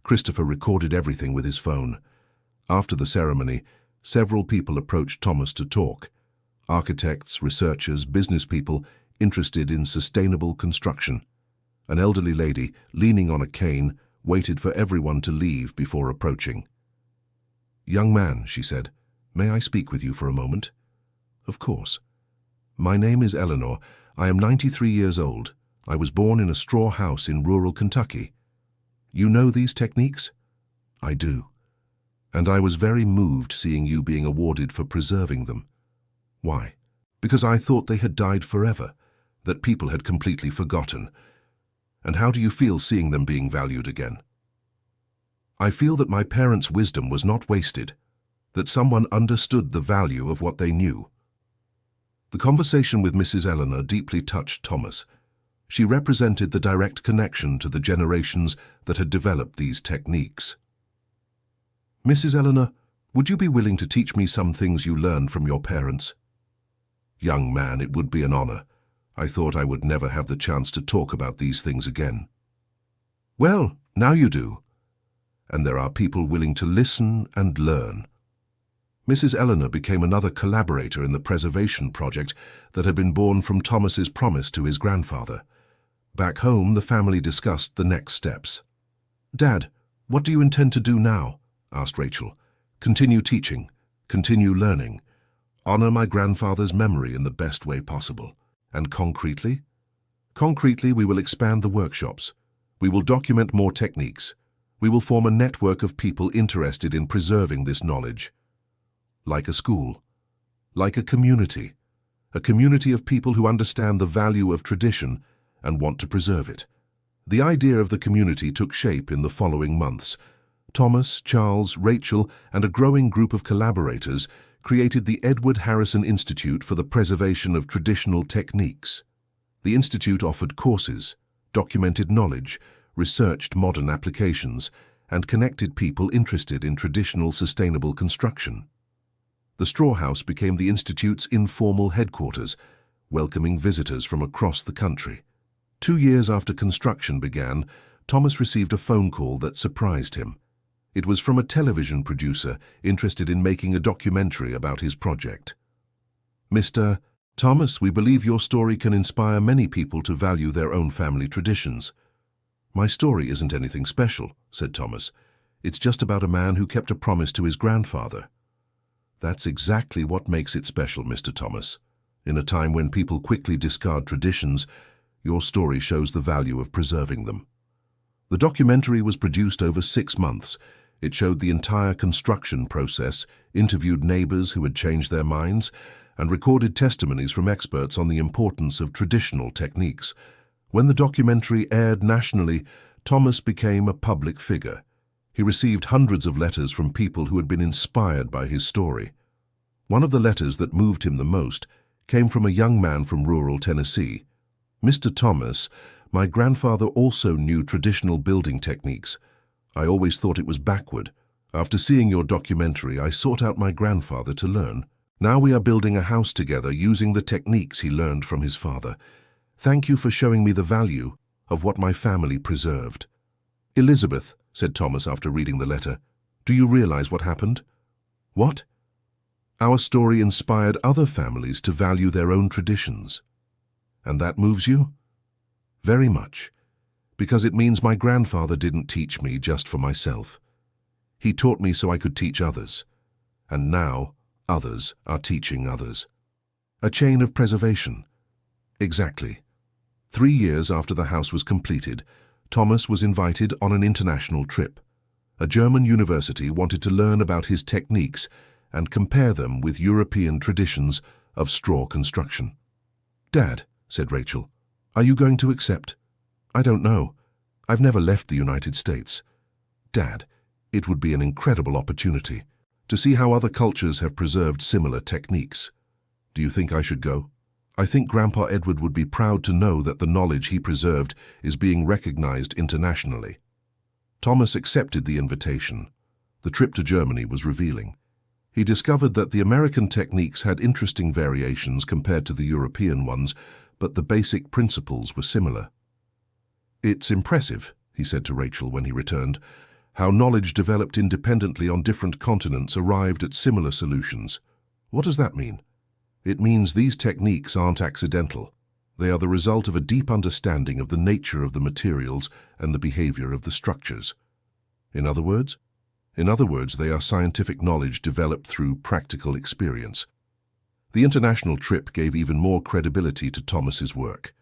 Christopher recorded everything with his phone. After the ceremony, several people approached Thomas to talk. Architects, researchers, business people interested in sustainable construction. An elderly lady, leaning on a cane, waited for everyone to leave before approaching. Young man, she said, may I speak with you for a moment? Of course. My name is Eleanor. I am 93 years old. I was born in a straw house in rural Kentucky. You know these techniques? I do. And I was very moved seeing you being awarded for preserving them. Why? Because I thought they had died forever, that people had completely forgotten. And how do you feel seeing them being valued again? I feel that my parents' wisdom was not wasted, that someone understood the value of what they knew. The conversation with Mrs. Eleanor deeply touched Thomas. She represented the direct connection to the generations that had developed these techniques. Mrs. Eleanor, would you be willing to teach me some things you learned from your parents? Young man, it would be an honor. I thought I would never have the chance to talk about these things again. Well, now you do. And there are people willing to listen and learn. Mrs. Eleanor became another collaborator in the preservation project that had been born from Thomas's promise to his grandfather. Back home, the family discussed the next steps. "Dad, what do you intend to do now?" asked Rachel. "Continue teaching, continue learning, honor my grandfather's memory in the best way possible. And concretely? Concretely, we will expand the workshops. We will document more techniques. We will form a network of people interested in preserving this knowledge. Like a school, like a community of people who understand the value of tradition and want to preserve it." The idea of the community took shape in the following months. Thomas, Charles, Rachel, and a growing group of collaborators created the Edward Harrison Institute for the Preservation of Traditional Techniques. The institute offered courses, documented knowledge, researched modern applications, and connected people interested in traditional sustainable construction. The Straw House became the institute's informal headquarters, welcoming visitors from across the country. 2 years after construction began, Thomas received a phone call that surprised him. It was from a television producer interested in making a documentary about his project. "Mr. Thomas, we believe your story can inspire many people to value their own family traditions." "My story isn't anything special," said Thomas. "It's just about a man who kept a promise to his grandfather." "That's exactly what makes it special, Mr. Thomas. In a time when people quickly discard traditions, your story shows the value of preserving them." The documentary was produced over 6 months. It showed the entire construction process, interviewed neighbors who had changed their minds, and recorded testimonies from experts on the importance of traditional techniques. When the documentary aired nationally, Thomas became a public figure. He received hundreds of letters from people who had been inspired by his story. One of the letters that moved him the most came from a young man from rural Tennessee. "Mr. Thomas, my grandfather also knew traditional building techniques. I always thought it was backward. After seeing your documentary, I sought out my grandfather to learn. Now we are building a house together using the techniques he learned from his father. Thank you for showing me the value of what my family preserved." "Elizabeth," said Thomas after reading the letter, "do you realize what happened?" "What?" "Our story inspired other families to value their own traditions." "And that moves you?" "Very much, because it means my grandfather didn't teach me just for myself. He taught me so I could teach others. And now, others are teaching others. A chain of preservation." "Exactly." 3 years after the house was completed, Thomas was invited on an international trip. A German university wanted to learn about his techniques and compare them with European traditions of straw construction. "Dad," said Rachel, "are you going to accept?" "I don't know. I've never left the United States." "Dad, it would be an incredible opportunity to see how other cultures have preserved similar techniques. Do you think I should go? I think Grandpa Edward would be proud to know that the knowledge he preserved is being recognized internationally." Thomas accepted the invitation. The trip to Germany was revealing. He discovered that the American techniques had interesting variations compared to the European ones, but the basic principles were similar. "It's impressive," he said to Rachel when he returned, "how knowledge developed independently on different continents arrived at similar solutions." "What does that mean?" "It means these techniques aren't accidental. They are the result of a deep understanding of the nature of the materials and the behavior of the structures." In other words, they are scientific knowledge developed through practical experience. The international trip gave even more credibility to Thomas's work.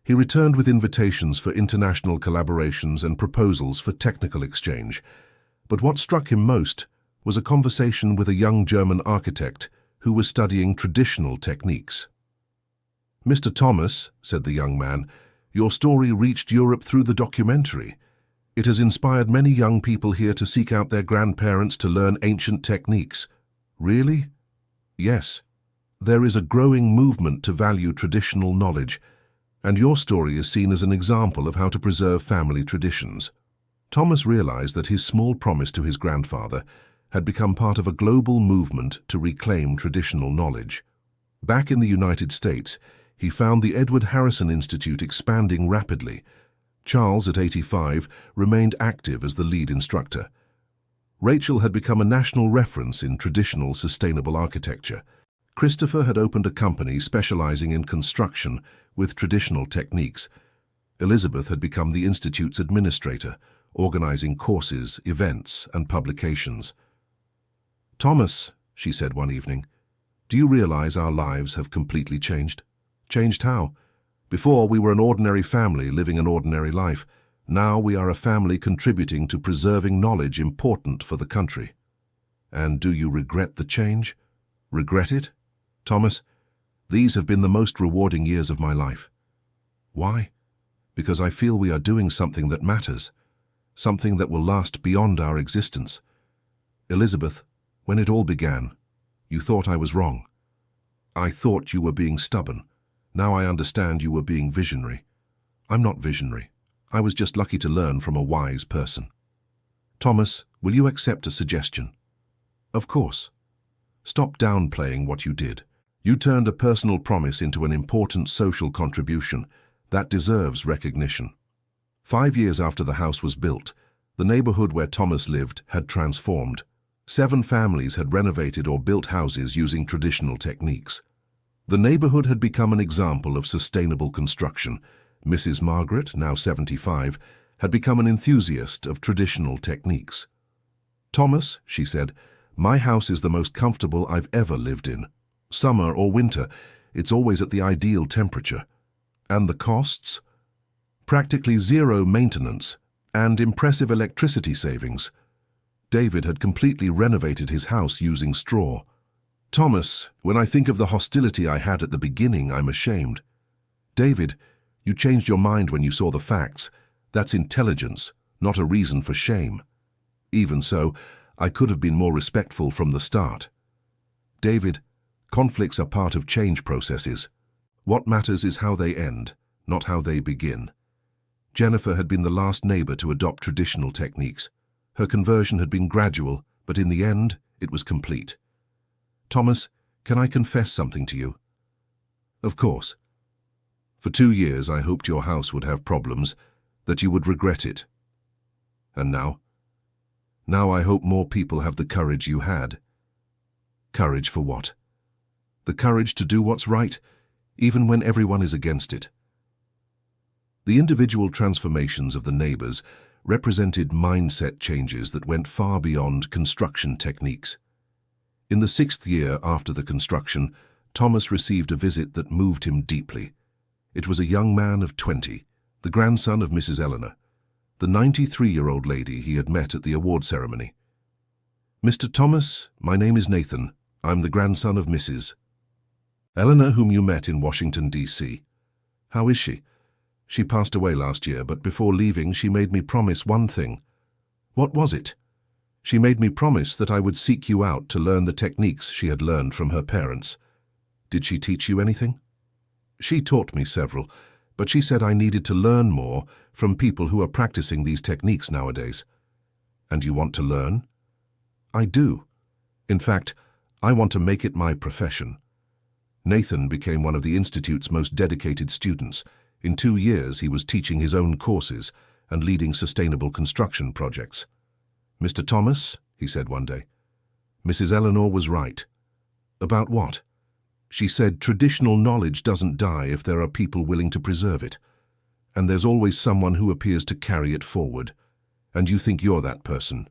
He returned with invitations for international collaborations and proposals for technical exchange. But what struck him most was a conversation with a young German architect who was studying traditional techniques. "Mr. Thomas," said the young man, "your story reached Europe through the documentary. It has inspired many young people here to seek out their grandparents to learn ancient techniques." "Really?" "Yes. There is a growing movement to value traditional knowledge, and your story is seen as an example of how to preserve family traditions." Thomas realized that his small promise to his grandfather had become part of a global movement to reclaim traditional knowledge. Back in the United States, he found the Edward Harrison Institute expanding rapidly. Charles, at 85, remained active as the lead instructor. Rachel had become a national reference in traditional sustainable architecture. Christopher had opened a company specializing in construction with traditional techniques. Elizabeth had become the Institute's administrator, organizing courses, events, and publications. "Thomas," she said one evening, "do you realize our lives have completely changed?" "Changed how?" "Before, we were an ordinary family living an ordinary life. Now we are a family contributing to preserving knowledge important for the country." "And do you regret the change?" "Regret it? Thomas, these have been the most rewarding years of my life." "Why?" "Because I feel we are doing something that matters, something that will last beyond our existence. Elizabeth, when it all began, you thought I was wrong. I thought you were being stubborn. Now I understand you were being visionary. I'm not visionary. I was just lucky to learn from a wise person." "Thomas, will you accept a suggestion?" "Of course. Stop downplaying what you did. You turned a personal promise into an important social contribution that deserves recognition." 5 years after the house was built, the neighborhood where Thomas lived had transformed. 7 families had renovated or built houses using traditional techniques. The neighborhood had become an example of sustainable construction. Mrs. Margaret, now 75, had become an enthusiast of traditional techniques. "Thomas," she said, "my house is the most comfortable I've ever lived in. Summer or winter, it's always at the ideal temperature. And the costs? Practically zero maintenance and impressive electricity savings." David had completely renovated his house using straw. "Thomas, when I think of the hostility I had at the beginning, I'm ashamed." "David, you changed your mind when you saw the facts. That's intelligence, not a reason for shame." "Even so, I could have been more respectful from the start." "David, conflicts are part of change processes. What matters is how they end, not how they begin." Jennifer had been the last neighbor to adopt traditional techniques. Her conversion had been gradual, but in the end, it was complete. "Thomas, can I confess something to you?" "Of course. For 2 years I hoped your house would have problems, that you would regret it. And now? Now I hope more people have the courage you had." "Courage for what?" "The courage to do what's right, even when everyone is against it." The individual transformations of the neighbors represented mindset changes that went far beyond construction techniques. In the 6th year after the construction, Thomas received a visit that moved him deeply. It was a young man of 20, the grandson of Mrs. Eleanor, the 93-year-old lady he had met at the award ceremony. "Mr. Thomas, my name is Nathan. I'm the grandson of Mrs. Eleanor, whom you met in Washington, D.C. How is she? She passed away last year, but before leaving she made me promise one thing." "What was it?" "She made me promise that I would seek you out to learn the techniques she had learned from her parents." "Did she teach you anything?" "She taught me several, but she said I needed to learn more from people who are practicing these techniques nowadays." "And you want to learn?" "I do. In fact, I want to make it my profession." Nathan became one of the Institute's most dedicated students. In 2 years, he was teaching his own courses and leading sustainable construction projects. "Mr. Thomas," he said one day, "Mrs. Eleanor was right." "About what?" "She said traditional knowledge doesn't die if there are people willing to preserve it. And there's always someone who appears to carry it forward. And you think you're that person."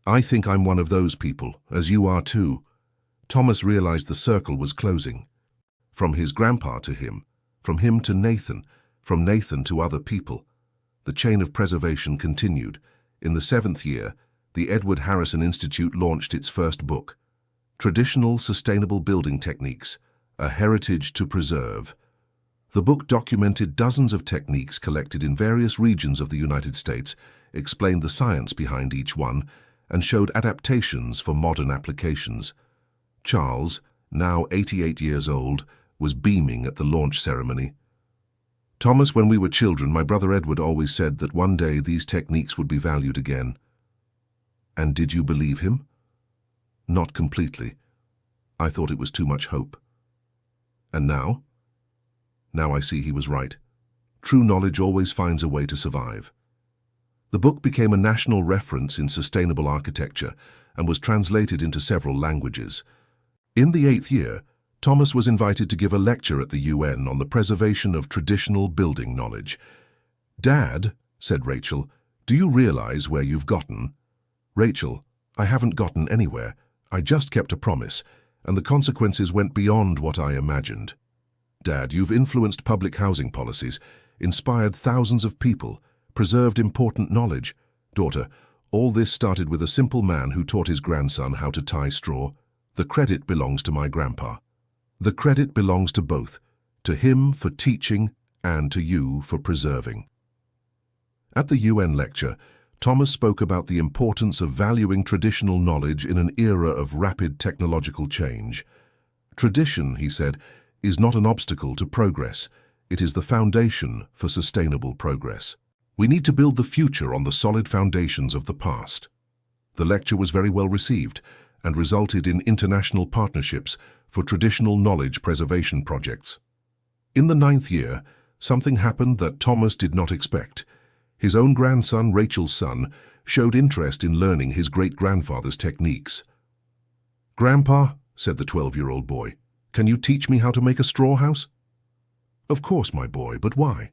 "I think I'm one of those people, as you are too." Thomas realized the circle was closing. From his grandpa to him, from him to Nathan, from Nathan to other people. The chain of preservation continued. In the 7th year, the Edward Harrison Institute launched its first book, Traditional Sustainable Building Techniques, A Heritage to Preserve. The book documented dozens of techniques collected in various regions of the United States, explained the science behind each one, and showed adaptations for modern applications. Charles, now 88 years old, was beaming at the launch ceremony. "Thomas, when we were children, my brother Edward always said that one day these techniques would be valued again." "And did you believe him?" "Not completely. I thought it was too much hope. And now? Now I see he was right. True knowledge always finds a way to survive. The book became a national reference in sustainable architecture and was translated into several languages. In the 8th year, Thomas was invited to give a lecture at the UN on the preservation of traditional building knowledge. "Dad," said Rachel, "do you realize where you've gotten?" "Rachel, I haven't gotten anywhere. I just kept a promise, and the consequences went beyond what I imagined." "Dad, you've influenced public housing policies, inspired thousands of people, preserved important knowledge." "Daughter, all this started with a simple man who taught his grandson how to tie straw. The credit belongs to my grandpa. The credit belongs to both, to him for teaching and to you for preserving." At the UN lecture, Thomas spoke about the importance of valuing traditional knowledge in an era of rapid technological change. "Tradition," he said, "is not an obstacle to progress. It is the foundation for sustainable progress. We need to build the future on the solid foundations of the past." The lecture was very well received and resulted in international partnerships for traditional knowledge preservation projects. In the 9th year, something happened that Thomas did not expect. His own grandson, Rachel's son, showed interest in learning his great-grandfather's techniques. "Grandpa," said the 12-year-old boy, "can you teach me how to make a straw house?" "Of course, my boy, but why?"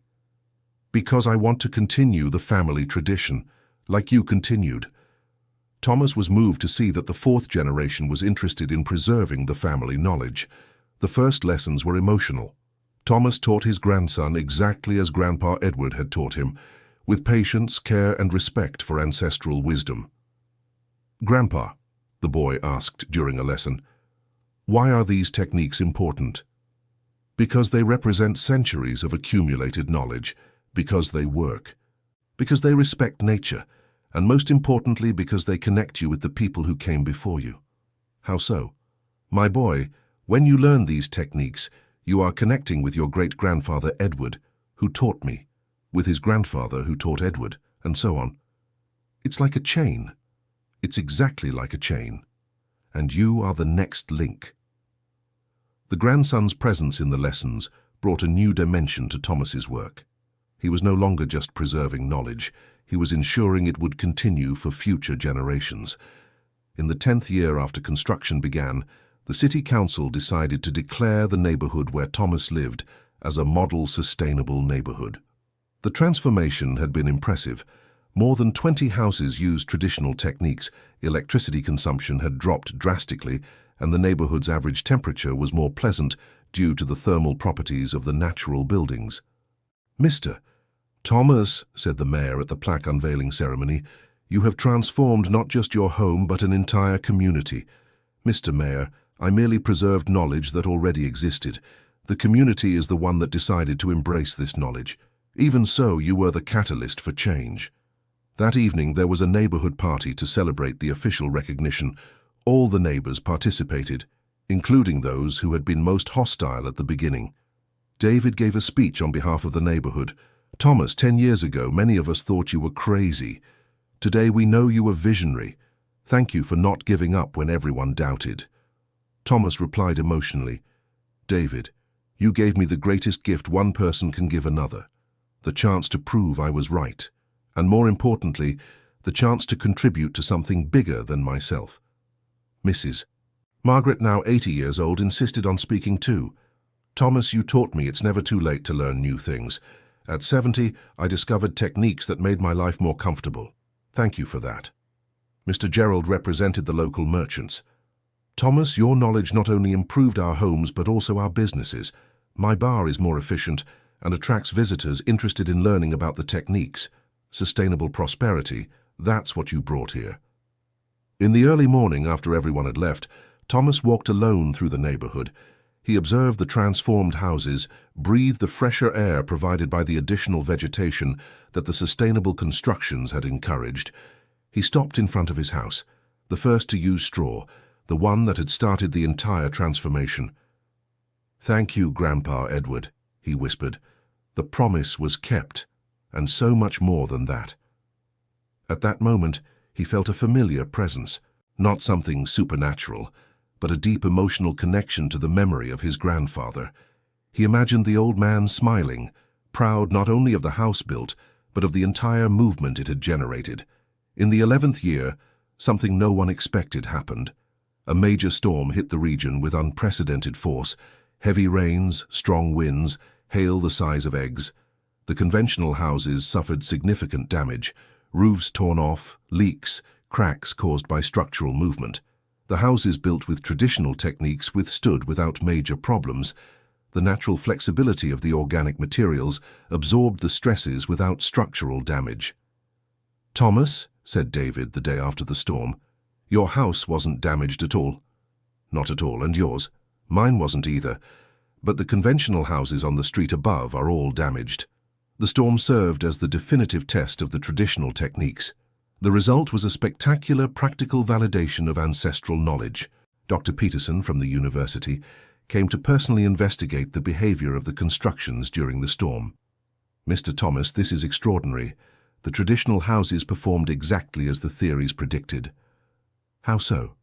"Because I want to continue the family tradition, like you continued." Thomas was moved to see that the 4th generation was interested in preserving the family knowledge. The first lessons were emotional. Thomas taught his grandson exactly as Grandpa Edward had taught him, with patience, care, and respect for ancestral wisdom. "Grandpa," the boy asked during a lesson, "why are these techniques important?" "Because they represent centuries of accumulated knowledge, because they work, because they respect nature, and most importantly because they connect you with the people who came before you." "How so?" "My boy, when you learn these techniques, you are connecting with your great-grandfather Edward, who taught me, with his grandfather who taught Edward, and so on. It's like a chain. It's exactly like a chain. And you are the next link." The grandson's presence in the lessons brought a new dimension to Thomas's work. He was no longer just preserving knowledge, he was ensuring it would continue for future generations. In the 10th year after construction began, the City Council decided to declare the neighborhood where Thomas lived as a model sustainable neighborhood. The transformation had been impressive. More than 20 houses used traditional techniques, electricity consumption had dropped drastically, and the neighborhood's average temperature was more pleasant due to the thermal properties of the natural buildings. "Mr. Thomas," said the mayor at the plaque unveiling ceremony, "you have transformed not just your home but an entire community. Mr. Mayor, I merely preserved knowledge that already existed. The community is the one that decided to embrace this knowledge. Even so, you were the catalyst for change." That evening there was a neighborhood party to celebrate the official recognition. All the neighbors participated, including those who had been most hostile at the beginning. David gave a speech on behalf of the neighborhood. "Thomas, 10 years ago, many of us thought you were crazy. Today we know you were visionary. Thank you for not giving up when everyone doubted." Thomas replied emotionally, "David, you gave me the greatest gift one person can give another, the chance to prove I was right, and more importantly, the chance to contribute to something bigger than myself." Mrs. Margaret, now 80 years old, insisted on speaking too. "Thomas, you taught me it's never too late to learn new things. At 70, I discovered techniques that made my life more comfortable. Thank you for that." Mr. Gerald represented the local merchants. "Thomas, your knowledge not only improved our homes but also our businesses. My bar is more efficient and attracts visitors interested in learning about the techniques. Sustainable prosperity, that's what you brought here." In the early morning, after everyone had left, Thomas walked alone through the neighborhood. He observed the transformed houses, breathed the fresher air provided by the additional vegetation that the sustainable constructions had encouraged. He stopped in front of his house, the first to use straw, the one that had started the entire transformation. "Thank you, Grandpa Edward," he whispered. "The promise was kept, and so much more than that." At that moment, he felt a familiar presence, not something supernatural, but a deep emotional connection to the memory of his grandfather. He imagined the old man smiling, proud not only of the house built, but of the entire movement it had generated. In the 11th year, something no one expected happened. A major storm hit the region with unprecedented force. Heavy rains, strong winds, hail the size of eggs. The conventional houses suffered significant damage, roofs torn off, leaks, cracks caused by structural movement. The houses built with traditional techniques withstood without major problems. The natural flexibility of the organic materials absorbed the stresses without structural damage. "Thomas," said David the day after the storm, "your house wasn't damaged at all." "Not at all, and yours?" "Mine wasn't either, but the conventional houses on the street above are all damaged." The storm served as the definitive test of the traditional techniques. The result was a spectacular practical validation of ancestral knowledge. Dr. Peterson from the university came to personally investigate the behavior of the constructions during the storm. "Mr. Thomas, this is extraordinary. The traditional houses performed exactly as the theories predicted." "How so?"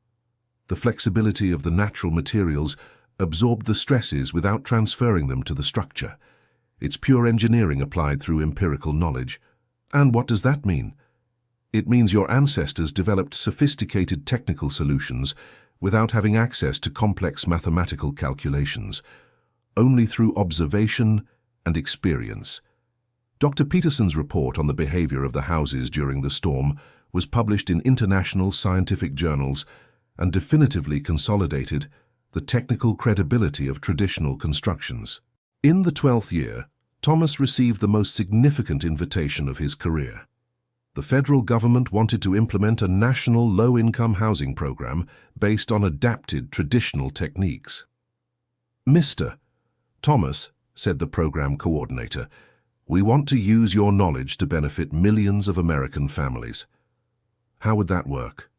"The flexibility of the natural materials absorbed the stresses without transferring them to the structure. It's pure engineering applied through empirical knowledge." "And what does that mean?" "It means your ancestors developed sophisticated technical solutions without having access to complex mathematical calculations, only through observation and experience." Dr. Peterson's report on the behavior of the houses during the storm was published in international scientific journals and definitively consolidated the technical credibility of traditional constructions. In the 12th year, Thomas received the most significant invitation of his career. The federal government wanted to implement a national low-income housing program based on adapted traditional techniques. "Mr. Thomas," said the program coordinator, "we want to use your knowledge to benefit millions of American families." "How would that work?"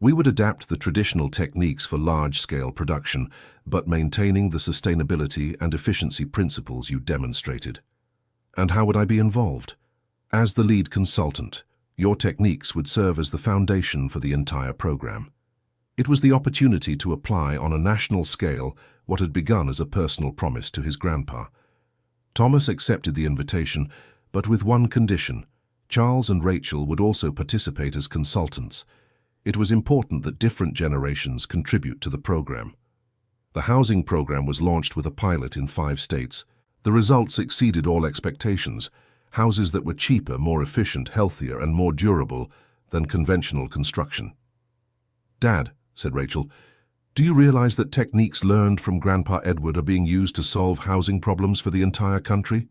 "We would adapt the traditional techniques for large-scale production, but maintaining the sustainability and efficiency principles you demonstrated." "And how would I be involved?" "As the lead consultant, your techniques would serve as the foundation for the entire program." It was the opportunity to apply on a national scale what had begun as a personal promise to his grandpa. Thomas accepted the invitation, but with one condition: Charles and Rachel would also participate as consultants. It was important that different generations contribute to the program. The housing program was launched with a pilot in 5 states. The results exceeded all expectations: houses that were cheaper, more efficient, healthier, and more durable than conventional construction. "Dad," said Rachel, "do you realize that techniques learned from Grandpa Edward are being used to solve housing problems for the entire country?"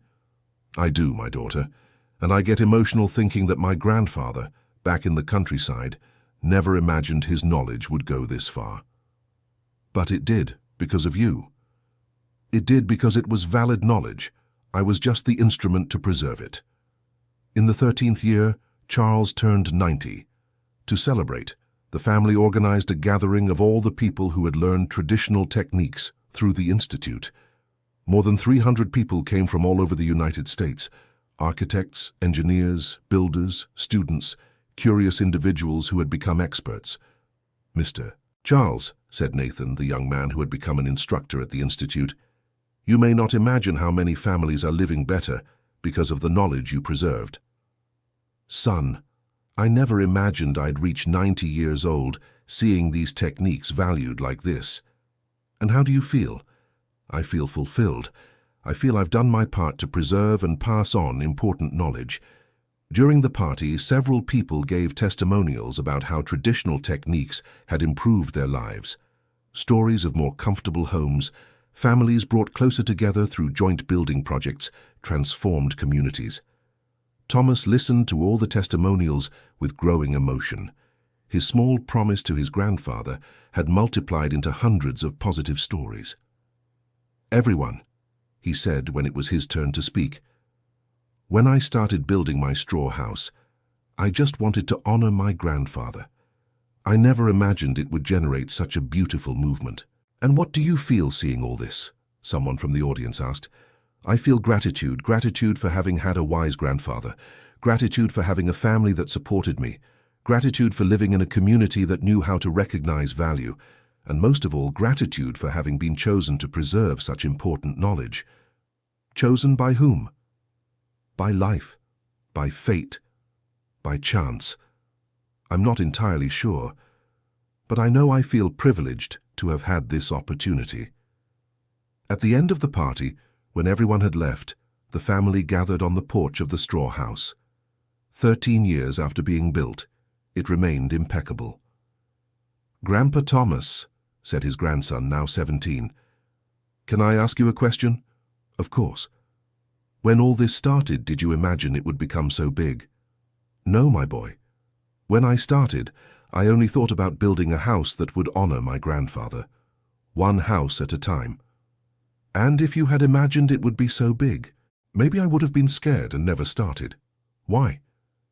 "I do, my daughter, and I get emotional thinking that my grandfather, back in the countryside, never imagined his knowledge would go this far." "But it did, because of you." "It did because it was valid knowledge. I was just the instrument to preserve it." In the 13th year, Charles turned 90. To celebrate, the family organized a gathering of all the people who had learned traditional techniques through the Institute. More than 300 people came from all over the United States: architects, engineers, builders, students, curious individuals who had become experts. "Mr. Charles," said Nathan, the young man who had become an instructor at the Institute, "you may not imagine how many families are living better because of the knowledge you preserved." "Son, I never imagined I'd reach 90 years old seeing these techniques valued like this." "And how do you feel?" "I feel fulfilled. I feel I've done my part to preserve and pass on important knowledge." During the party, several people gave testimonials about how traditional techniques had improved their lives. Stories of more comfortable homes, families brought closer together through joint building projects, transformed communities. Thomas listened to all the testimonials with growing emotion. His small promise to his grandfather had multiplied into hundreds of positive stories. "Everyone," he said when it was his turn to speak, "when I started building my straw house, I just wanted to honor my grandfather. I never imagined it would generate such a beautiful movement." "And what do you feel seeing all this?" someone from the audience asked. "I feel gratitude, gratitude for having had a wise grandfather, gratitude for having a family that supported me, gratitude for living in a community that knew how to recognize value, and most of all, gratitude for having been chosen to preserve such important knowledge. Chosen by whom? By life, by fate, by chance. I'm not entirely sure, but I know I feel privileged to have had this opportunity. At the end of the party, when everyone had left, the family gathered on the porch of the straw house. 13 years after being built, it remained impeccable. "Grandpa Thomas," said his grandson, now 17, "can I ask you a question?" "Of course." "When all this started, did you imagine it would become so big?" "No, my boy. When I started, I only thought about building a house that would honor my grandfather, one house at a time. And if you had imagined it would be so big, maybe I would have been scared and never started. Why?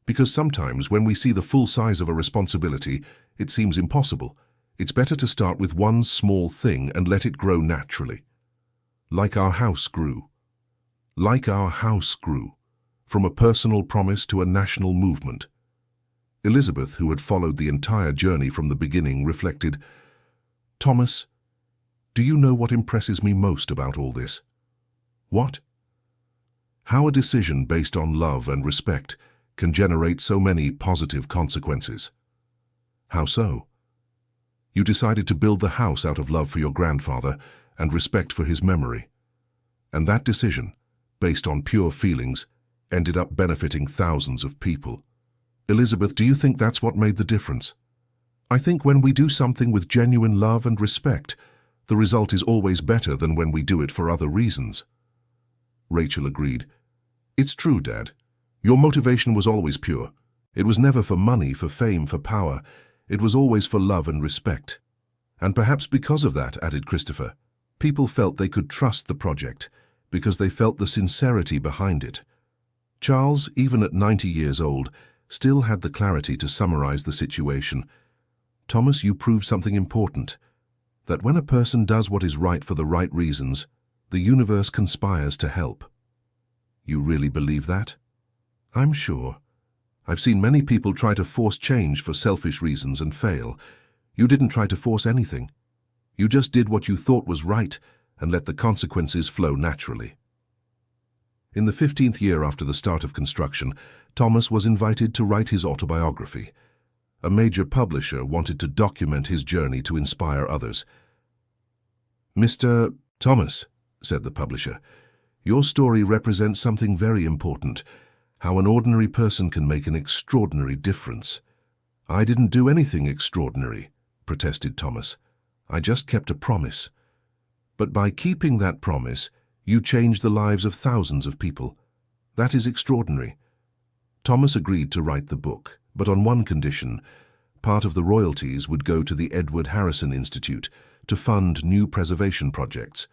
Because sometimes when we see the full size of a responsibility, it seems impossible. It's better to start with one small thing and let it grow naturally. Like our house grew. Like our house grew, from a personal promise to a national movement. Elizabeth, who had followed the entire journey from the beginning, reflected, "Thomas, do you know what impresses me most about all this?" "What?" "How a decision based on love and respect can generate so many positive consequences." "How so?" "You decided to build the house out of love for your grandfather and respect for his memory. And that decision, based on pure feelings, ended up benefiting thousands of people. Elizabeth, do you think that's what made the difference? I think when we do something with genuine love and respect, the result is always better than when we do it for other reasons." Rachel agreed. "It's true, Dad. Your motivation was always pure. It was never for money, for fame, for power. It was always for love and respect. And perhaps because of that," added Christopher, "people felt they could trust the project, because they felt the sincerity behind it." Charles, even at 90 years old, still had the clarity to summarize the situation. "Thomas, you proved something important, that when a person does what is right for the right reasons, the universe conspires to help." "You really believe that?" "I'm sure. I've seen many people try to force change for selfish reasons and fail. You didn't try to force anything. You just did what you thought was right and let the consequences flow naturally." In the 15th year after the start of construction, Thomas was invited to write his autobiography. A major publisher wanted to document his journey to inspire others. "Mr. Thomas," said the publisher, "your story represents something very important, how an ordinary person can make an extraordinary difference." "I didn't do anything extraordinary," protested Thomas. "I just kept a promise. But by keeping that promise, you changed the lives of thousands of people. That is extraordinary." Thomas agreed to write the book, but on one condition: part of the royalties would go to the Edward Harrison Institute to fund new preservation projects.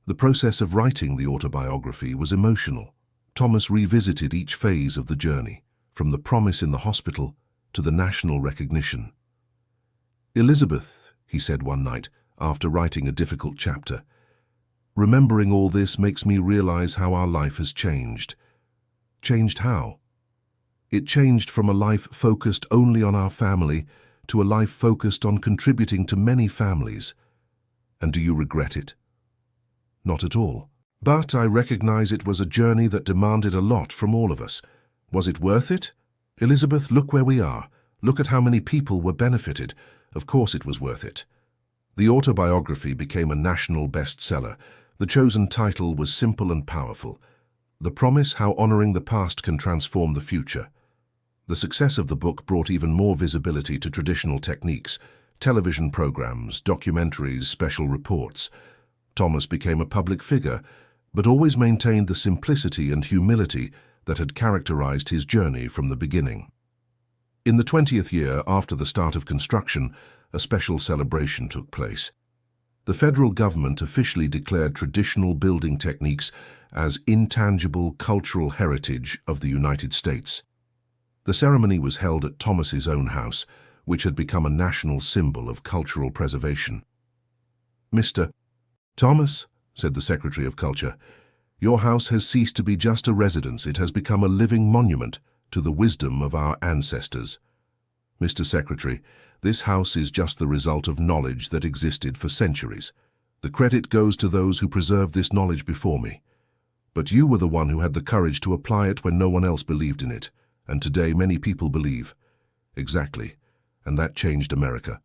The process of writing the autobiography was emotional. Thomas revisited each phase of the journey, from the promise in the hospital to the national recognition. "Elizabeth," he said one night, after writing a difficult chapter, "remembering all this makes me realize how our life has changed." "Changed how?" "It changed from a life focused only on our family to a life focused on contributing to many families." "And do you regret it?" "Not at all. But I recognize it was a journey that demanded a lot from all of us. Was it worth it? Elizabeth, look where we are. Look at how many people were benefited. Of course it was worth it." The autobiography became a national bestseller. The chosen title was simple and powerful: The Promise: How Honoring the Past Can Transform the Future. The success of the book brought even more visibility to traditional techniques, television programs, documentaries, special reports. Thomas became a public figure, but always maintained the simplicity and humility that had characterized his journey from the beginning. In the 20th year after the start of construction, a special celebration took place. The federal government officially declared traditional building techniques as intangible cultural heritage of the United States. The ceremony was held at Thomas's own house, which had become a national symbol of cultural preservation. "Mr. Thomas," said the Secretary of Culture, "your house has ceased to be just a residence. It has become a living monument to the wisdom of our ancestors." "Mr. Secretary, This house is just the result of knowledge that existed for centuries. The credit goes to those who preserved this knowledge before me. But you were the one who had the courage to apply it when no one else believed in it, and today many people believe. Exactly, and that changed America.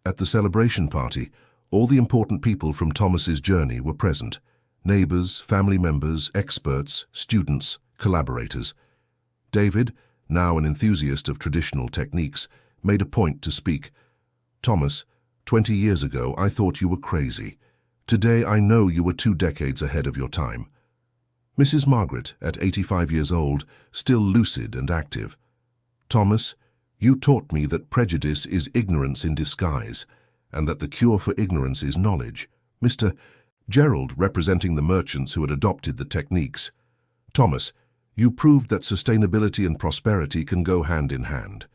At the celebration party, all the important people from Thomas's journey were present. Neighbors, family members, experts, students, collaborators. David, now an enthusiast of traditional techniques, made a point to speak. Thomas, 20 years ago I thought you were crazy. Today I know you were 2 decades ahead of your time. Mrs. Margaret, at 85 years old, still lucid and active. Thomas, you taught me that prejudice is ignorance in disguise, and that the cure for ignorance is knowledge. Mr. Gerald, representing the merchants who had adopted the techniques. Thomas, you proved that sustainability and prosperity can go hand in hand.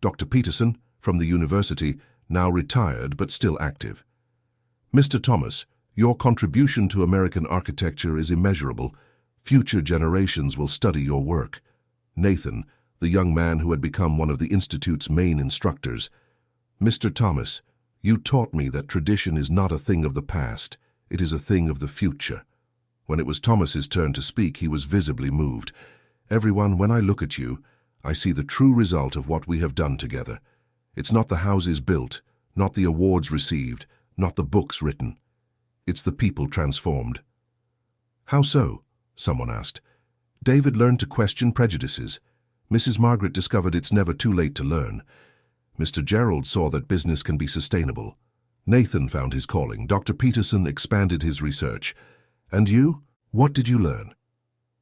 Dr. Peterson, from the university, now retired but still active. Mr. Thomas, your contribution to American architecture is immeasurable. Future generations will study your work. Nathan, the young man who had become one of the Institute's main instructors. Mr. Thomas, you taught me that tradition is not a thing of the past, it is a thing of the future. When it was Thomas's turn to speak, he was visibly moved. Everyone, when I look at you, I see the true result of what we have done together. It's not the houses built, not the awards received, not the books written. It's the people transformed. How so? Someone asked. David learned to question prejudices. Mrs. Margaret discovered it's never too late to learn. Mr. Gerald saw that business can be sustainable. Nathan found his calling. Dr. Peterson expanded his research. And you? What did you learn?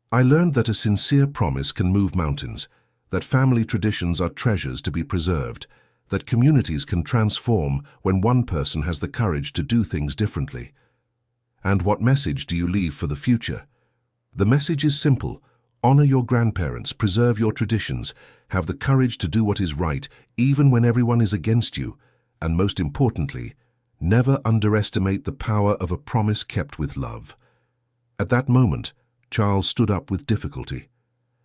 I learned that a sincere promise can move mountains, that family traditions are treasures to be preserved, that communities can transform when one person has the courage to do things differently. And what message do you leave for the future? The message is simple. Honor your grandparents, preserve your traditions, have the courage to do what is right, even when everyone is against you, and most importantly, never underestimate the power of a promise kept with love. At that moment, Charles stood up with difficulty.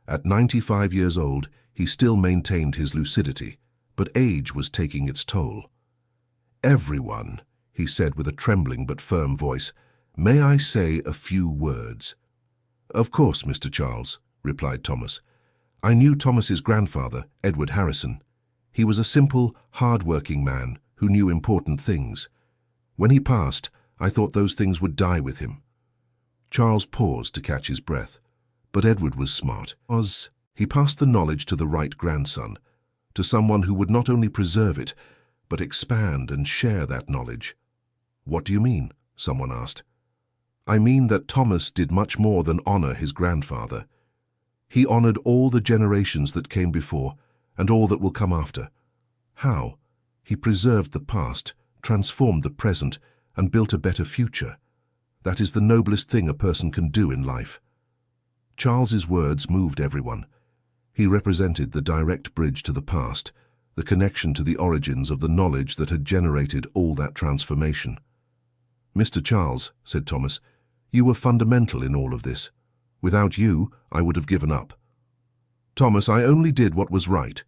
At 95 years old, he still maintained his lucidity, but age was taking its toll. Everyone, he said with a trembling but firm voice, may I say a few words? Of course, Mr. Charles, replied Thomas. I knew Thomas's grandfather, Edward Harrison. He was a simple, hard-working man who knew important things. When he passed, I thought those things would die with him. Charles paused to catch his breath, but Edward was smart. He passed the knowledge to the right grandson, to someone who would not only preserve it, but expand and share that knowledge. What do you mean? Someone asked. I mean that Thomas did much more than honor his grandfather. He honored all the generations that came before and all that will come after. How? He preserved the past, transformed the present, and built a better future. That is the noblest thing a person can do in life. Charles's words moved everyone. He represented the direct bridge to the past, the connection to the origins of the knowledge that had generated all that transformation. Mr. Charles, said Thomas, you were fundamental in all of this. Without you, I would have given up. Thomas, I only did what was right,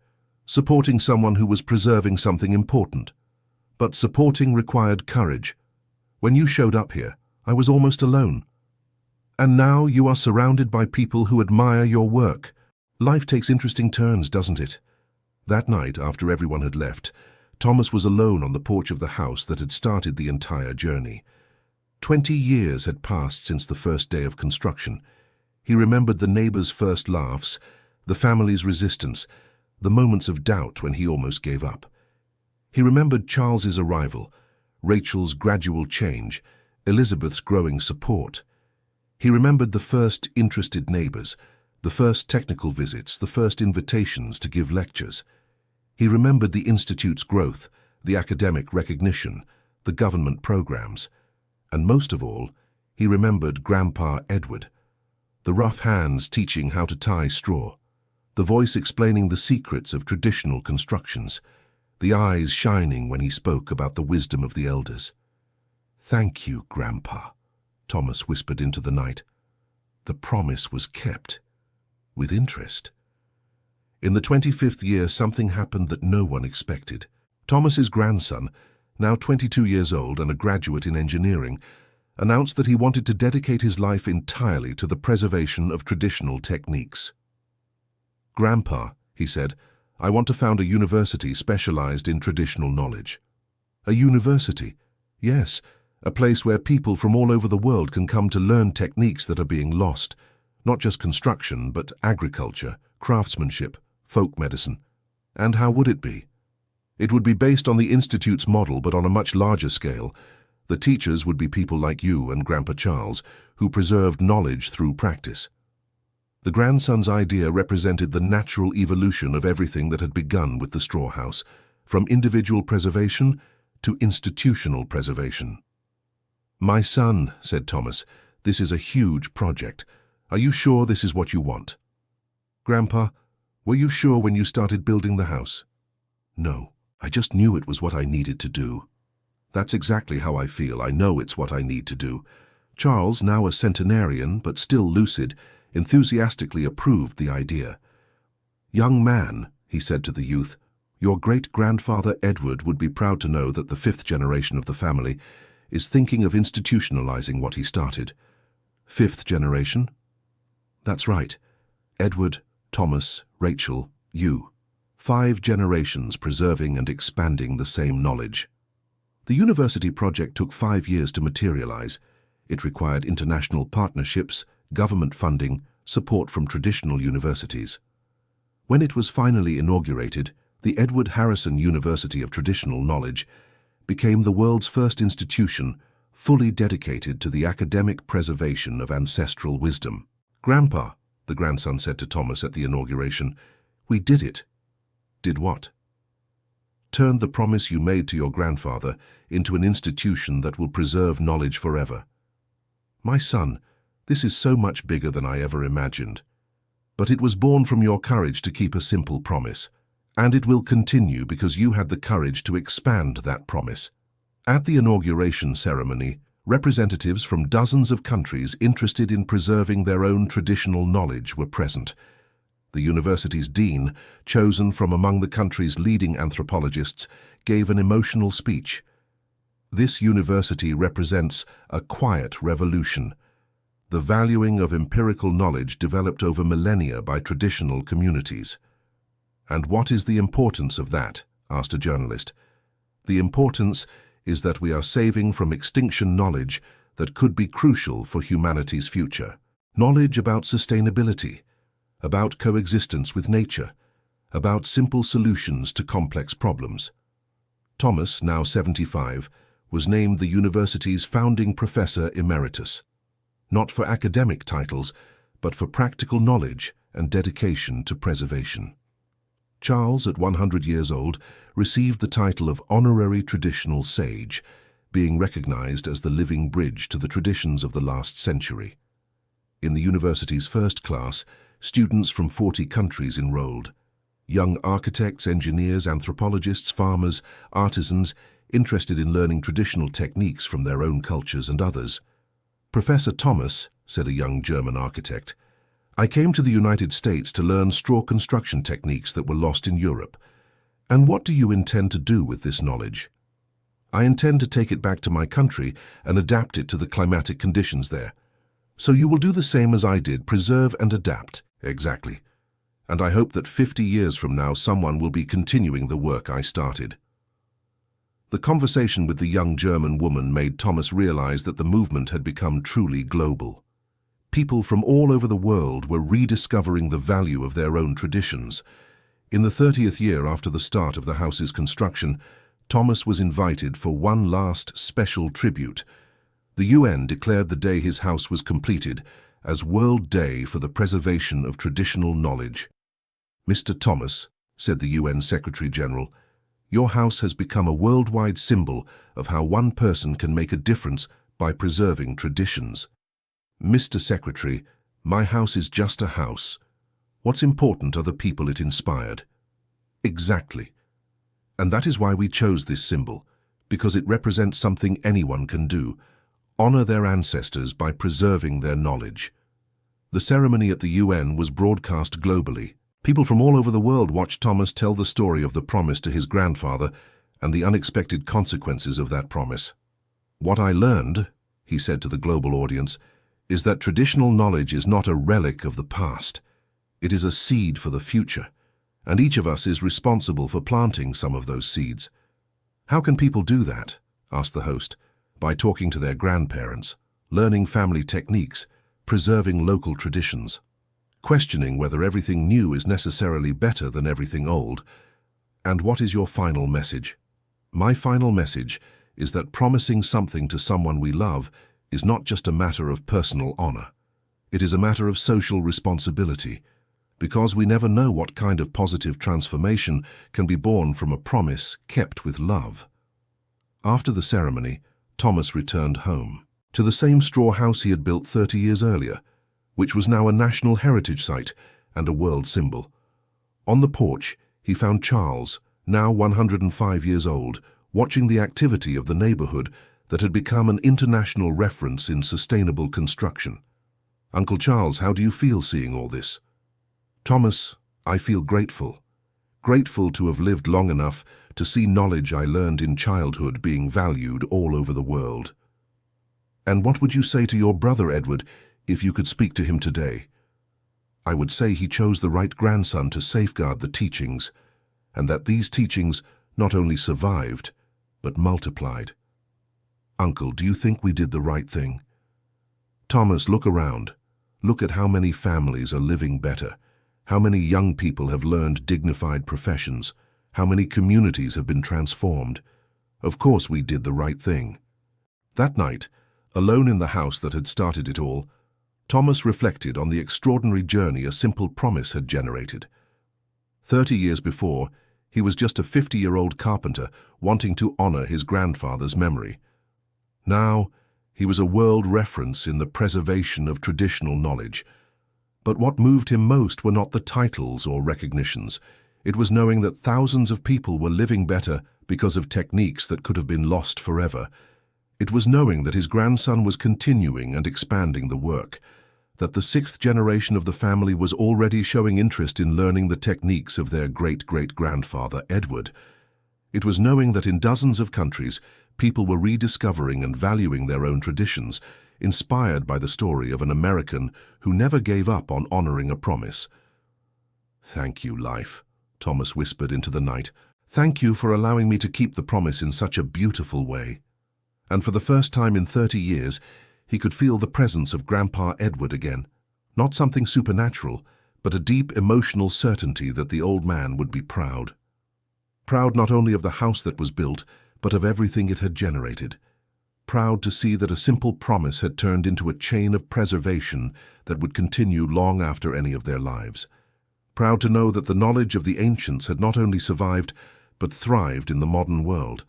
supporting someone who was preserving something important. But supporting required courage. When you showed up here, I was almost alone. And now you are surrounded by people who admire your work. Life takes interesting turns, doesn't it? That night, after everyone had left, Thomas was alone on the porch of the house that had started the entire journey. 20 years had passed since the first day of construction. He remembered the neighbors' first laughs, the family's resistance, the moments of doubt when he almost gave up. He remembered Charles's arrival, Rachel's gradual change, Elizabeth's growing support. He remembered the first interested neighbors, the first technical visits, the first invitations to give lectures. He remembered the Institute's growth, the academic recognition, the government programs. And most of all, he remembered Grandpa Edward, the rough hands teaching how to tie straw, the voice explaining the secrets of traditional constructions, the eyes shining when he spoke about the wisdom of the elders. Thank you, Grandpa, Thomas whispered into the night. The promise was kept, with interest. In the 25th year, something happened that no one expected. Thomas's grandson, now 22 years old and a graduate in engineering, announced that he wanted to dedicate his life entirely to the preservation of traditional techniques. "Grandpa," he said, "I want to found a university specialized in traditional knowledge." "A university?" "Yes, a place where people from all over the world can come to learn techniques that are being lost, not just construction, but agriculture, craftsmanship, folk medicine." "And how would it be?" "It would be based on the Institute's model, but on a much larger scale. The teachers would be people like you and Grandpa Charles, who preserved knowledge through practice." The grandson's idea represented the natural evolution of everything that had begun with the straw house, from individual preservation to institutional preservation. "My son," said Thomas, "this is a huge project. Are you sure this is what you want?" "Grandpa, were you sure when you started building the house?" "No, I just knew it was what I needed to do." "That's exactly how I feel. I know it's what I need to do." Charles, now a centenarian but still lucid, enthusiastically approved the idea. "Young man," he said to the youth, "your great-grandfather Edward would be proud to know that the 5th generation of the family is thinking of institutionalizing what he started." "5th generation?" "That's right. Edward, Thomas, Rachel, you. 5 generations preserving and expanding the same knowledge." The university project took 5 years to materialize. It required international partnerships, government funding, support from traditional universities. When it was finally inaugurated, the Edward Harrison University of Traditional Knowledge became the world's first institution fully dedicated to the academic preservation of ancestral wisdom. "Grandpa," the grandson said to Thomas at the inauguration, "we did it." "Did what?" "Turned the promise you made to your grandfather into an institution that will preserve knowledge forever." "My son, this is so much bigger than I ever imagined. But it was born from your courage to keep a simple promise, and it will continue because you had the courage to expand that promise." At the inauguration ceremony, representatives from dozens of countries interested in preserving their own traditional knowledge were present. The university's dean, chosen from among the country's leading anthropologists, gave an emotional speech. "This university represents a quiet revolution, the valuing of empirical knowledge developed over millennia by traditional communities." "And what is the importance of that?" asked a journalist. "The importance is that we are saving from extinction knowledge that could be crucial for humanity's future. Knowledge about sustainability, about coexistence with nature, about simple solutions to complex problems." Thomas, now 75, was named the university's founding professor emeritus, not for academic titles, but for practical knowledge and dedication to preservation. Charles, at 100 years old, received the title of Honorary Traditional Sage, being recognized as the living bridge to the traditions of the last century. In the university's first class, students from 40 countries enrolled. Young architects, engineers, anthropologists, farmers, artisans, interested in learning traditional techniques from their own cultures and others. "Professor Thomas," said a young German architect, "I came to the United States to learn straw construction techniques that were lost in Europe. And what do you intend to do with this knowledge?" "I intend to take it back to my country and adapt it to the climatic conditions there." "So you will do the same as I did, preserve and adapt." "Exactly. And I hope that 50 years from now someone will be continuing the work I started." The conversation with the young German woman made Thomas realize that the movement had become truly global. People from all over the world were rediscovering the value of their own traditions. In the 30th year after the start of the house's construction, Thomas was invited for one last special tribute. The UN declared the day his house was completed as World Day for the Preservation of Traditional Knowledge. "Mr. Thomas," said the UN Secretary-General, "your house has become a worldwide symbol of how one person can make a difference by preserving traditions." "Mr. Secretary, my house is just a house. What's important are the people it inspired." "Exactly. And that is why we chose this symbol, because it represents something anyone can do: honor their ancestors by preserving their knowledge." The ceremony at the UN was broadcast globally. People from all over the world watched Thomas tell the story of the promise to his grandfather and the unexpected consequences of that promise. "What I learned," he said to the global audience, "is that traditional knowledge is not a relic of the past. It is a seed for the future, and each of us is responsible for planting some of those seeds." "How can people do that?" asked the host. "By talking to their grandparents, learning family techniques, preserving local traditions, questioning whether everything new is necessarily better than everything old." "And what is your final message?" "My final message is that promising something to someone we love is not just a matter of personal honor. It is a matter of social responsibility, because we never know what kind of positive transformation can be born from a promise kept with love." After the ceremony, Thomas returned home, to the same straw house he had built 30 years earlier, which was now a national heritage site and a world symbol. On the porch, he found Charles, now 105 years old, watching the activity of the neighborhood that had become an international reference in sustainable construction. "Uncle Charles, how do you feel seeing all this?" "Thomas, I feel grateful. Grateful to have lived long enough to see knowledge I learned in childhood being valued all over the world." "And what would you say to your brother Edward if you could speak to him today?" "I would say he chose the right grandson to safeguard the teachings, and that these teachings not only survived, but multiplied." "Uncle, do you think we did the right thing?" "Thomas, look around. Look at how many families are living better, how many young people have learned dignified professions, how many communities have been transformed. Of course we did the right thing." That night, alone in the house that had started it all, Thomas reflected on the extraordinary journey a simple promise had generated. 30 years before, he was just a 50-year-old carpenter wanting to honor his grandfather's memory. Now, he was a world reference in the preservation of traditional knowledge. But what moved him most were not the titles or recognitions. It was knowing that thousands of people were living better because of techniques that could have been lost forever. It was knowing that his grandson was continuing and expanding the work, that the 6th generation of the family was already showing interest in learning the techniques of their great-great-grandfather, Edward. It was knowing that in dozens of countries, people were rediscovering and valuing their own traditions, inspired by the story of an American who never gave up on honoring a promise. "Thank you, life," Thomas whispered into the night. "Thank you for allowing me to keep the promise in such a beautiful way." And for the first time in 30 years, he could feel the presence of Grandpa Edward again. Not something supernatural, but a deep emotional certainty that the old man would be proud. Proud not only of the house that was built, but of everything it had generated. Proud to see that a simple promise had turned into a chain of preservation that would continue long after any of their lives. Proud to know that the knowledge of the ancients had not only survived, but thrived in the modern world.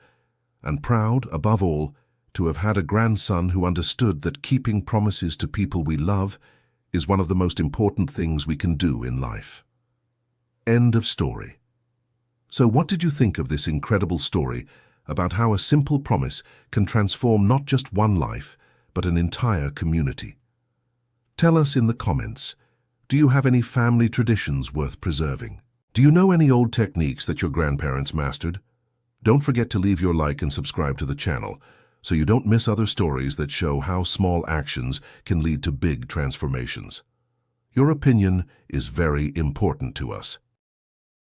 And proud, above all, to have had a grandson who understood that keeping promises to people we love is one of the most important things we can do in life. End of story. So what did you think of this incredible story about how a simple promise can transform not just one life, but an entire community? Tell us in the comments. Do you have any family traditions worth preserving? Do you know any old techniques that your grandparents mastered? Don't forget to leave your like and subscribe to the channel, so you don't miss other stories that show how small actions can lead to big transformations. Your opinion is very important to us.